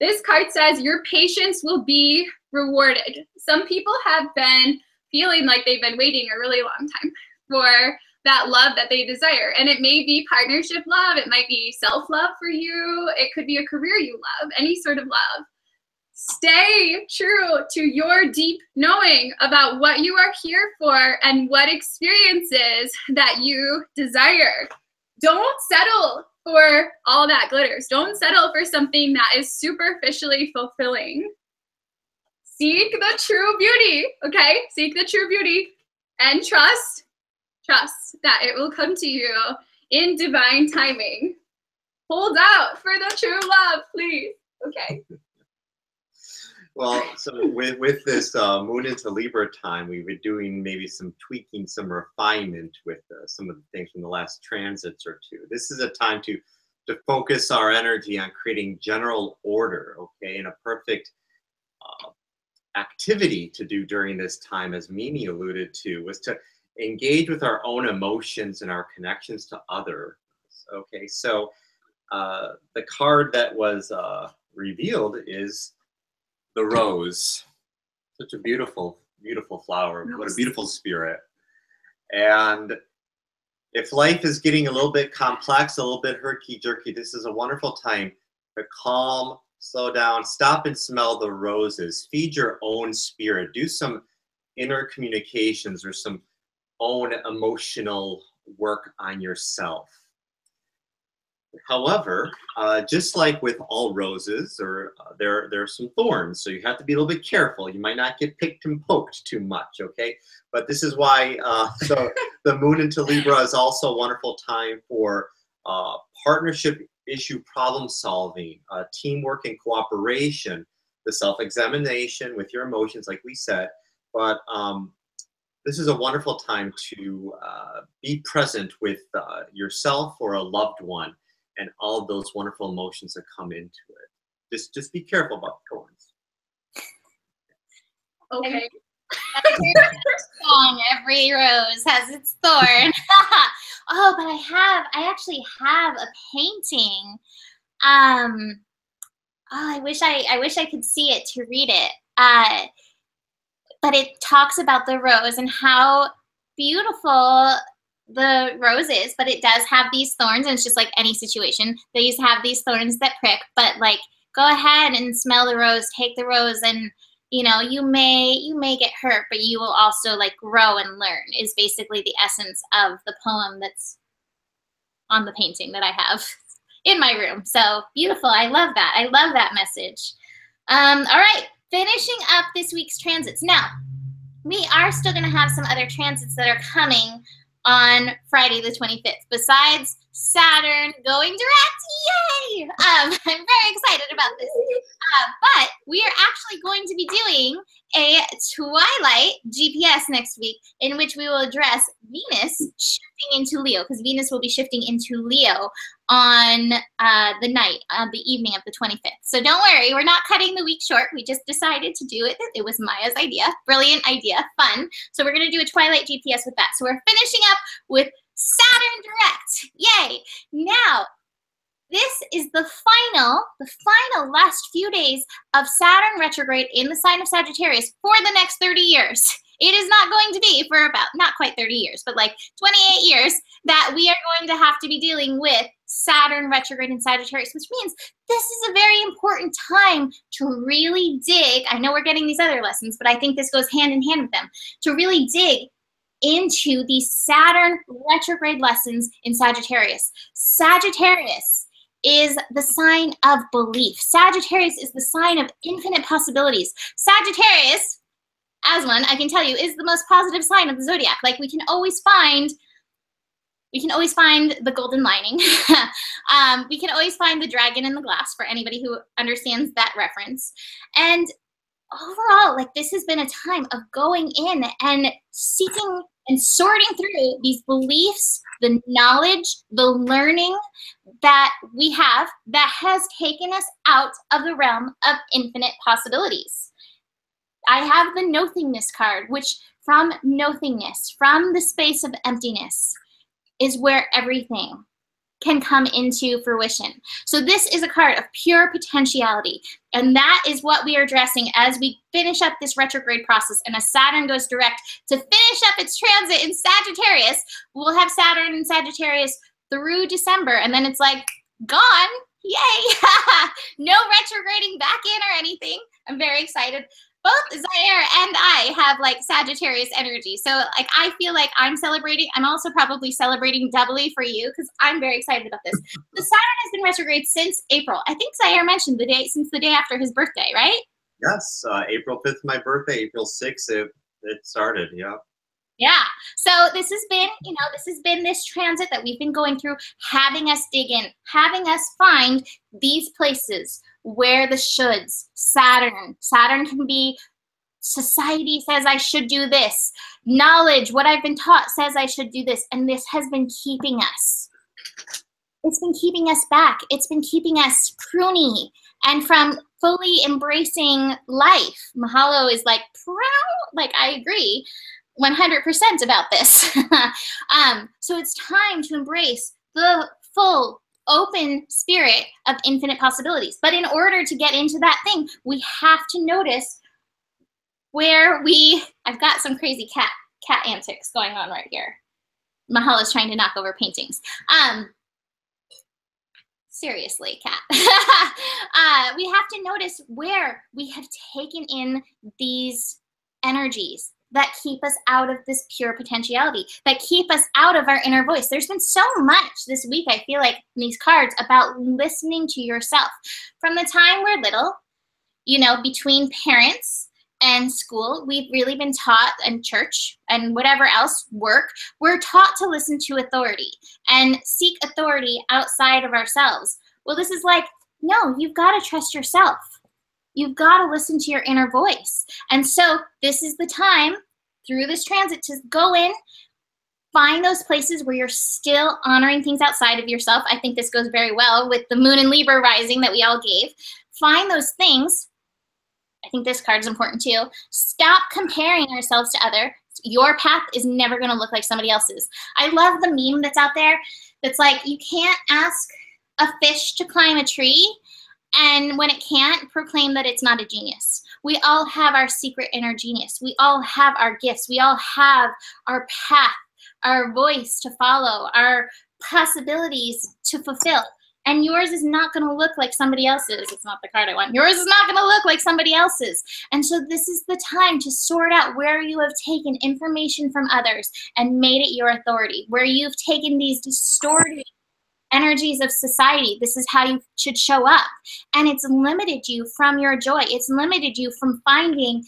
Speaker 3: This card says your patience will be rewarded. Some people have been feeling like they've been waiting a really long time for that love that they desire. And it may be partnership love. It might be self-love for you. It could be a career you love, any sort of love. Stay true to your deep knowing about what you are here for and what experiences that you desire. Don't settle for all that glitters. Don't settle for something that is superficially fulfilling. Seek the true beauty, okay? Seek the true beauty and trust that it will come to you in divine timing. Hold out for the true love, please. Okay.
Speaker 2: Well, so with this moon into Libra time, we've been doing maybe some tweaking, some refinement with some of the things from the last transits or two. This is a time to focus our energy on creating general order, okay? And a perfect activity to do during this time, as Mimi alluded to, was to engage with our own emotions and our connections to others. Okay, so the card that was revealed is the rose. Such a beautiful, beautiful flower. What a beautiful spirit. And if life is getting a little bit complex, a little bit herky-jerky, this is a wonderful time to calm, slow down, stop and smell the roses. Feed your own spirit. Do some inner communications or some own emotional work on yourself. However, just like with all roses, there are some thorns, so you have to be a little bit careful. You might not get picked and poked too much, okay? But this is why, so the moon into Libra is also a wonderful time for partnership issue problem solving, teamwork and cooperation, the self-examination with your emotions, like we said. But this is a wonderful time to be present with yourself or a loved one and all of those wonderful emotions that come into it. Just be careful about the thorns.
Speaker 3: Okay.
Speaker 1: Song, every rose has its thorn. Oh, but I actually have a painting. Oh, I wish I could see it to read it. But it talks about the rose and how beautiful the rose is, but it does have these thorns, and it's just like any situation. These have these thorns that prick, but like, go ahead and smell the rose, take the rose, and you know, you may get hurt, but you will also like grow and learn, is basically the essence of the poem that's on the painting that I have in my room. So beautiful. I love that. I love that message. All right, finishing up this week's transits. Now, we are still going to have some other transits that are coming on Friday the 25th, besides Saturn going direct. Yay! I'm very excited about this. But we are actually going to be doing a twilight GPS next week, in which we will address Venus shifting into Leo, because Venus will be shifting into Leo on the evening of the 25th. So don't worry, we're not cutting the week short. We just decided to do it. It was Maya's idea. Brilliant idea. Fun. So we're going to do a twilight GPS with that. So we're finishing up with Saturn direct. Yay! Now, this is the final last few days of Saturn retrograde in the sign of Sagittarius for the next 30 years. It is not going to be for about, not quite 30 years, but like 28 years that we are going to have to be dealing with Saturn retrograde in Sagittarius, which means this is a very important time to really dig. I know we're getting these other lessons, but I think this goes hand in hand with them, to really dig into these Saturn retrograde lessons in Sagittarius. Sagittarius is the sign of belief. Sagittarius is the sign of infinite possibilities. Sagittarius, as one, I can tell you, is the most positive sign of the zodiac. Like, we can always find the golden lining. We can always find the dragon in the glass, for anybody who understands that reference. And overall, like, this has been a time of going in and seeking and sorting through these beliefs, the knowledge, the learning that we have that has taken us out of the realm of infinite possibilities. I have the nothingness card, which from nothingness, from the space of emptiness, is where everything can come into fruition. So this is a card of pure potentiality. And that is what we are addressing as we finish up this retrograde process. And as Saturn goes direct to finish up its transit in Sagittarius, we'll have Saturn in Sagittarius through December. And then it's like gone. Yay. No retrograding back in or anything. I'm very excited. Both Zaire and I have like Sagittarius energy. So like I feel like I'm celebrating. I'm also probably celebrating doubly for you because I'm very excited about this. The Saturn has been retrograde since April. I think Zaire mentioned since the day after his birthday, right?
Speaker 2: Yes, April 5th, my birthday, April 6th, it started, yeah.
Speaker 1: Yeah. So this has been, this has been this transit that we've been going through, having us dig in, having us find these places where the shoulds, Saturn can be society says I should do this. Knowledge, what I've been taught says I should do this. And this has been keeping us. It's been keeping us back. It's been keeping us pruny and from fully embracing life. Mahalo is like, I agree 100% about this. So it's time to embrace the full open spirit of infinite possibilities. But in order to get into that thing, we have to notice where I've got some crazy cat antics going on right here. Mahal is trying to knock over paintings. Seriously, cat. We have to notice where we have taken in these energies that keep us out of this pure potentiality, that keep us out of our inner voice. There's been so much this week, I feel like, in these cards about listening to yourself. From the time we're little, between parents and school, we've really been taught, and church and whatever else, work, we're taught to listen to authority and seek authority outside of ourselves. Well, this is like, no, you've got to trust yourself. You've got to listen to your inner voice. And so this is the time through this transit to go in, find those places where you're still honoring things outside of yourself. I think this goes very well with the moon and Libra rising that we all gave. Find those things. I think this card is important too. Stop comparing ourselves to others. Your path is never going to look like somebody else's. I love the meme that's out there that's like, you can't ask a fish to climb a tree, and when it can't, proclaim that it's not a genius. We all have our secret inner genius. We all have our gifts. We all have our path, our voice to follow, our possibilities to fulfill. And yours is not going to look like somebody else's. It's not the card I want. Yours is not going to look like somebody else's. And so this is the time to sort out where you have taken information from others and made it your authority, where you've taken these distorted energies of society. This is how you should show up. And it's limited you from your joy. It's limited you from finding,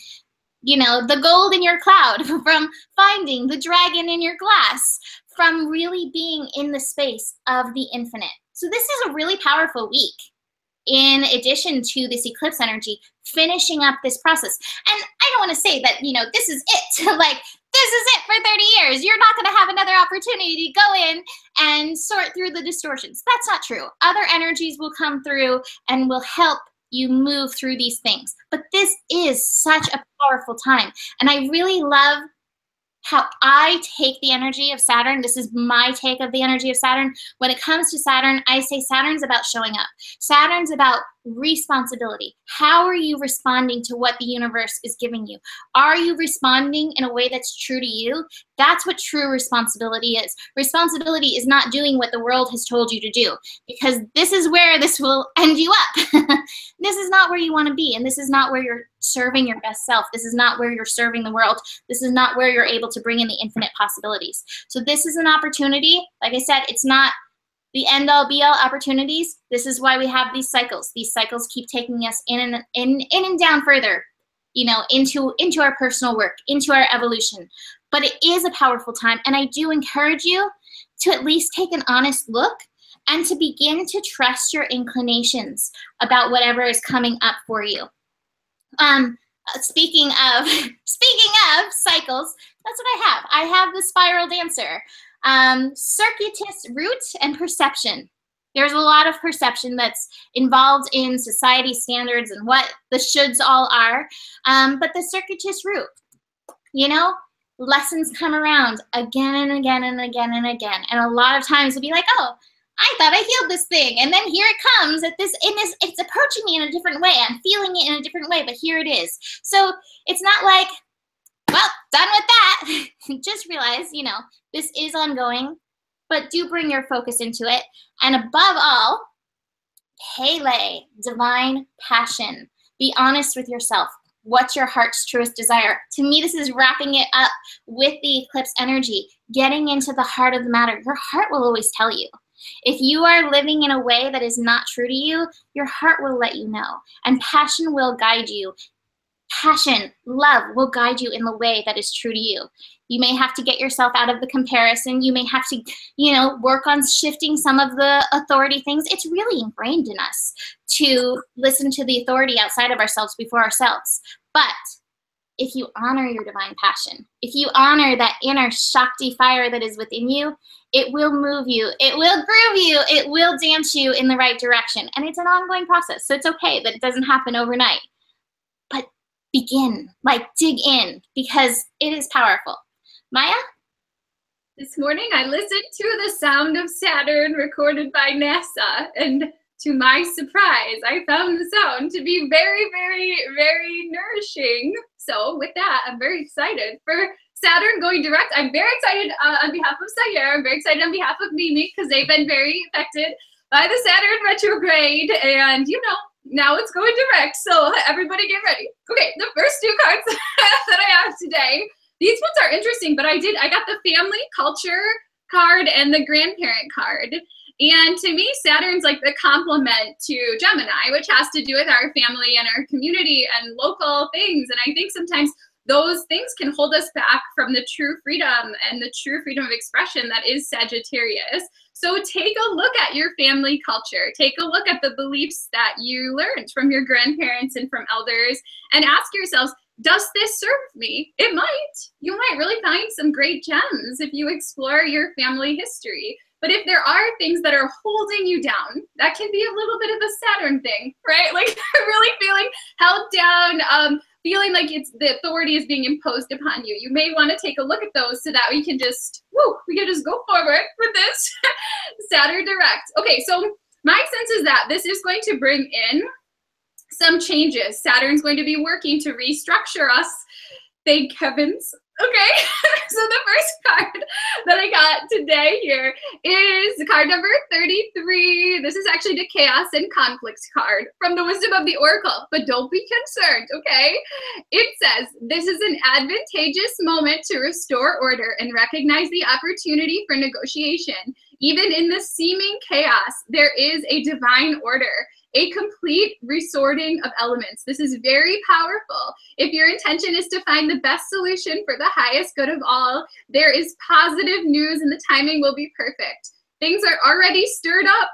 Speaker 1: the gold in your cloud, from finding the dragon in your glass, from really being in the space of the infinite. So this is a really powerful week. In addition to this eclipse energy, finishing up this process. And I don't want to say that, this is it. Like, this is it for 30 years. You're not going to have another opportunity to go in and sort through the distortions. That's not true. Other energies will come through and will help you move through these things. But this is such a powerful time. And I really love how I take the energy of Saturn. This is my take of the energy of Saturn. When it comes to Saturn, I say Saturn's about showing up. Saturn's about responsibility. How are you responding to what the universe is giving you? Are you responding in a way that's true to you? That's what true responsibility is. Responsibility is not doing what the world has told you to do, because this is where this will end you up. This is not where you want to be, and this is not where you're serving your best self. This is not where you're serving the world. This is not where you're able to bring in the infinite possibilities. So this is an opportunity. Like I said, it's not the end-all be-all opportunities. This is why we have these cycles. These cycles keep taking us in and down further, into our personal work, into our evolution. But it is a powerful time, and I do encourage you to at least take an honest look and to begin to trust your inclinations about whatever is coming up for you. Speaking of cycles, that's what I have. I have the spiral dancer. Circuitous root and perception. There's a lot of perception that's involved in society standards and what the shoulds all are. But the circuitous root, lessons come around again and again and again and again. And a lot of times we'll be like, oh, I thought I healed this thing, and then here it comes it's approaching me in a different way. I'm feeling it in a different way, but here it is. So it's not like, well, done with that. Just realize, you know, this is ongoing, but do bring your focus into it. And above all, Pele, divine passion. Be honest with yourself. What's your heart's truest desire? To me, this is wrapping it up with the eclipse energy, getting into the heart of the matter. Your heart will always tell you. If you are living in a way that is not true to you, your heart will let you know. And passion will guide you. Passion, love will guide you in the way that is true to you. You may have to get yourself out of the comparison. You may have to, you know, work on shifting some of the authority things. It's really ingrained in us to listen to the authority outside of ourselves before ourselves. But if you honor your divine passion, if you honor that inner Shakti fire that is within you, it will move you, it will groove you, it will dance you in the right direction. And it's an ongoing process, so it's okay that it doesn't happen overnight. But begin, like dig in, because it is powerful. Maya?
Speaker 3: This morning I listened to the sound of Saturn recorded by NASA, and to my surprise, I found the sound to be very, very, very nourishing. So with that, I'm very excited for Saturn going direct. I'm very excited on behalf of Sayer. I'm very excited on behalf of Mimi, because they've been very affected by the Saturn retrograde. And, you know, now it's going direct. So everybody get ready. Okay, the first two cards that I have today, these ones are interesting, but I got the family culture card and the grandparent card. And to me, Saturn's like the complement to Gemini, which has to do with our family and our community and local things. And I think sometimes those things can hold us back from the true freedom and the true freedom of expression that is Sagittarius. So take a look at your family culture. Take a look at the beliefs that you learned from your grandparents and from elders, and ask yourselves, does this serve me? It might. You might really find some great gems if you explore your family history. But if there are things that are holding you down, that can be a little bit of a Saturn thing, right? Like really feeling held down, feeling like the authority is being imposed upon you. You may want to take a look at those so that we can just go forward with this Saturn direct. Okay, so my sense is that this is going to bring in some changes. Saturn's going to be working to restructure us. Thank heavens. Okay, so the first card that I got today here is card number 33. This is actually the Chaos and Conflict card from the Wisdom of the Oracle, but don't be concerned, okay? It says, this is an advantageous moment to restore order and recognize the opportunity for negotiation. Even in the seeming chaos, there is a divine order. A complete resorting of elements. This is very powerful. If your intention is to find the best solution for the highest good of all, there is positive news and the timing will be perfect. Things are already stirred up,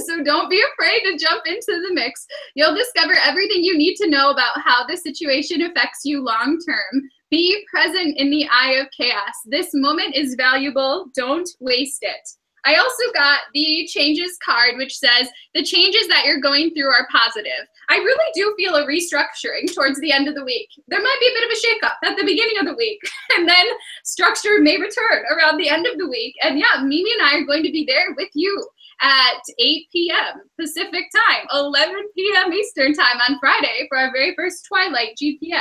Speaker 3: so don't be afraid to jump into the mix. You'll discover everything you need to know about how the situation affects you long term. Be present in the eye of chaos. This moment is valuable. Don't waste it. I also got the changes card, which says the changes that you're going through are positive. I really do feel a restructuring towards the end of the week. There might be a bit of a shakeup at the beginning of the week, and then structure may return around the end of the week. And yeah, Mimi and I are going to be there with you at 8 p.m. Pacific time, 11 p.m. Eastern time on Friday for our very first Twilight GPS.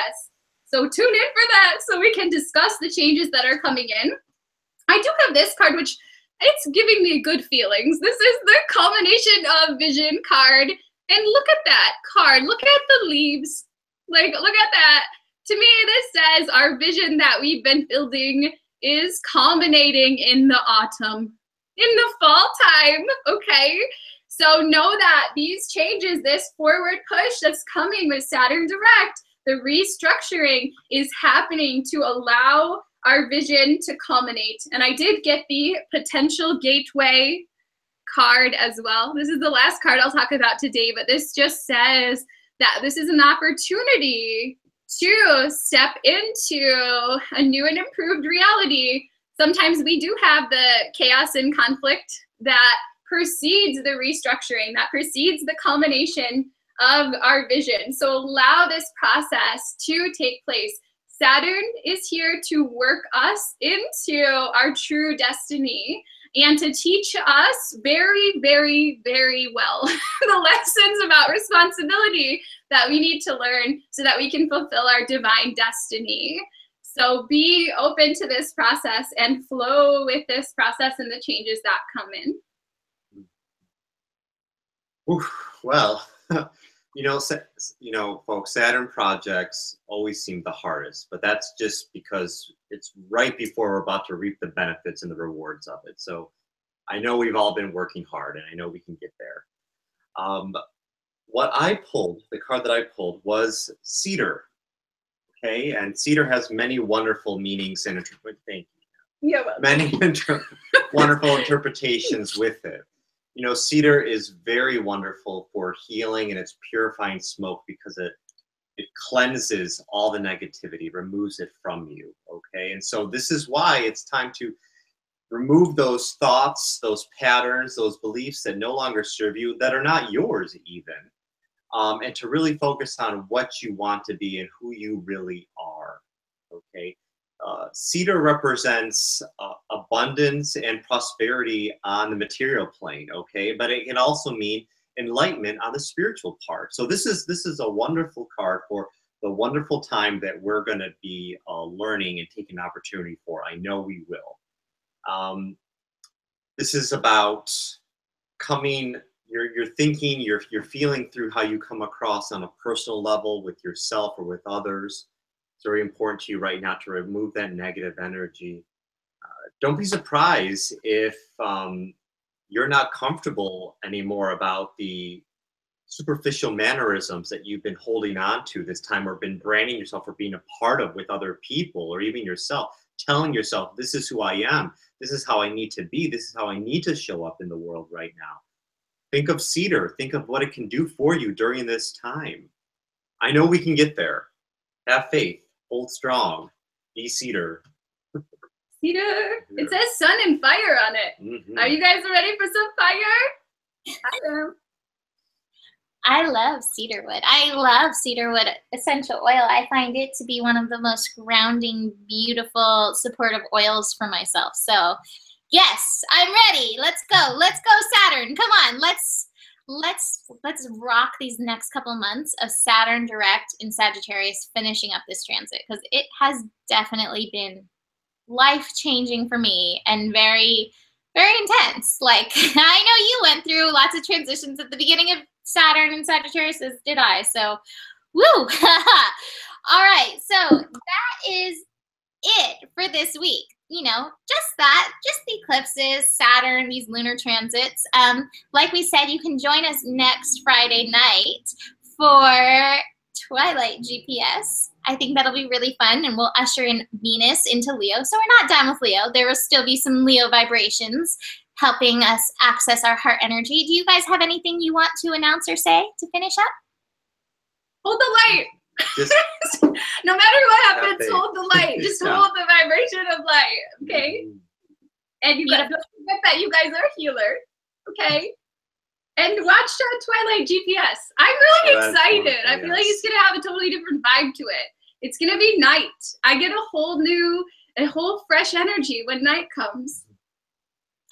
Speaker 3: So tune in for that so we can discuss the changes that are coming in. I do have this card, which it's giving me good feelings. This is the culmination of vision card. And look at that card. Look at the leaves. Like, look at that. To me, this says our vision that we've been building is culminating in the autumn, in the fall time, okay? So know that these changes, this forward push that's coming with Saturn direct, the restructuring is happening to allow our vision to culminate. And I did get the potential gateway card as well. This is the last card I'll talk about today, but this just says that this is an opportunity to step into a new and improved reality. Sometimes we do have the chaos and conflict that precedes the restructuring, that precedes the culmination of our vision. So allow this process to take place. Saturn is here to work us into our true destiny. and to teach us very, very, very well the lessons about responsibility that we need to learn so that we can fulfill our divine destiny. So be open to this process and flow with this process and the changes that come in.
Speaker 2: Well, folks, Saturn projects always seem the hardest, but that's just because it's right before we're about to reap the benefits and the rewards of it. So I know we've all been working hard, and I know we can get there. What I pulled, the card that I pulled, was Cedar. Okay, and Cedar has many wonderful meanings and wonderful interpretations with it. You know, cedar is very wonderful for healing, and it's purifying smoke because it cleanses all the negativity, removes it from you. Okay, and so this is why it's time to remove those thoughts, those patterns, those beliefs that no longer serve you, that are not yours even. And to really focus on what you want to be and who you really are, okay? Cedar represents abundance and prosperity on the material plane, okay? But it can also mean enlightenment on the spiritual part. So this is a wonderful card for the wonderful time that we're going to be learning and taking opportunity for. I know we will. This is about coming. You're thinking, you're feeling through how you come across on a personal level with yourself or with others. It's very important to you right now to remove that negative energy. Don't be surprised if you're not comfortable anymore about the superficial mannerisms that you've been holding on to this time, or been branding yourself or being a part of with other people, or even yourself, telling yourself, this is who I am, this is how I need to be, this is how I need to show up in the world right now. Think of cedar. Think of what it can do for you during this time. I know we can get there. Have faith. Hold strong. Be cedar.
Speaker 3: Cedar. It says sun and fire on it. Mm-hmm. Are you guys ready for some fire? I am.
Speaker 1: I love cedarwood. I love cedarwood essential oil. I find it to be one of the most grounding, beautiful, supportive oils for myself. So yes, I'm ready. Let's go. Let's go, Saturn. Come on. Let's rock these next couple months of Saturn direct in Sagittarius finishing up this transit, because it has definitely been life-changing for me and very, very intense. Like, I know you went through lots of transitions at the beginning of Saturn and Sagittarius, as did I. So, woo! All right. So that is it for this week. You know, just the eclipses, Saturn, these lunar transits. Like we said, you can join us next Friday night for Twilight GPS. I think that'll be really fun, and we'll usher in Venus into Leo. So we're not done with Leo. There will still be some Leo vibrations helping us access our heart energy. Do you guys have anything you want to announce or say to finish up?
Speaker 3: Hold the light. No matter what happens, hold the light. Just hold the vibration of light, okay? And you guys, don't forget that you guys are healers, okay? And watch Twilight GPS. I'm really excited. I feel like it's gonna have a totally different vibe to it. It's gonna be night. I get a whole fresh energy when night comes.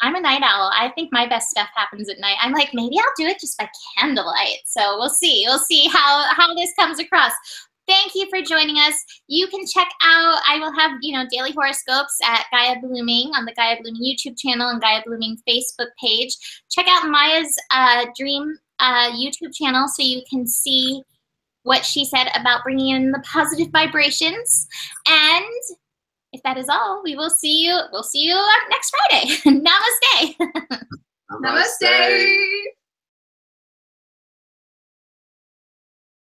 Speaker 1: I'm a night owl. I think my best stuff happens at night. I'm like, maybe I'll do it just by candlelight. So we'll see. We'll see how this comes across. Thank you for joining us. You can check out, I will have, daily horoscopes at Gaia Blooming on the Gaia Blooming YouTube channel and Gaia Blooming Facebook page. Check out Maya's Dream YouTube channel so you can see what she said about bringing in the positive vibrations. And if that is all, we will see you. We'll see you next Friday. Namaste.
Speaker 3: Namaste.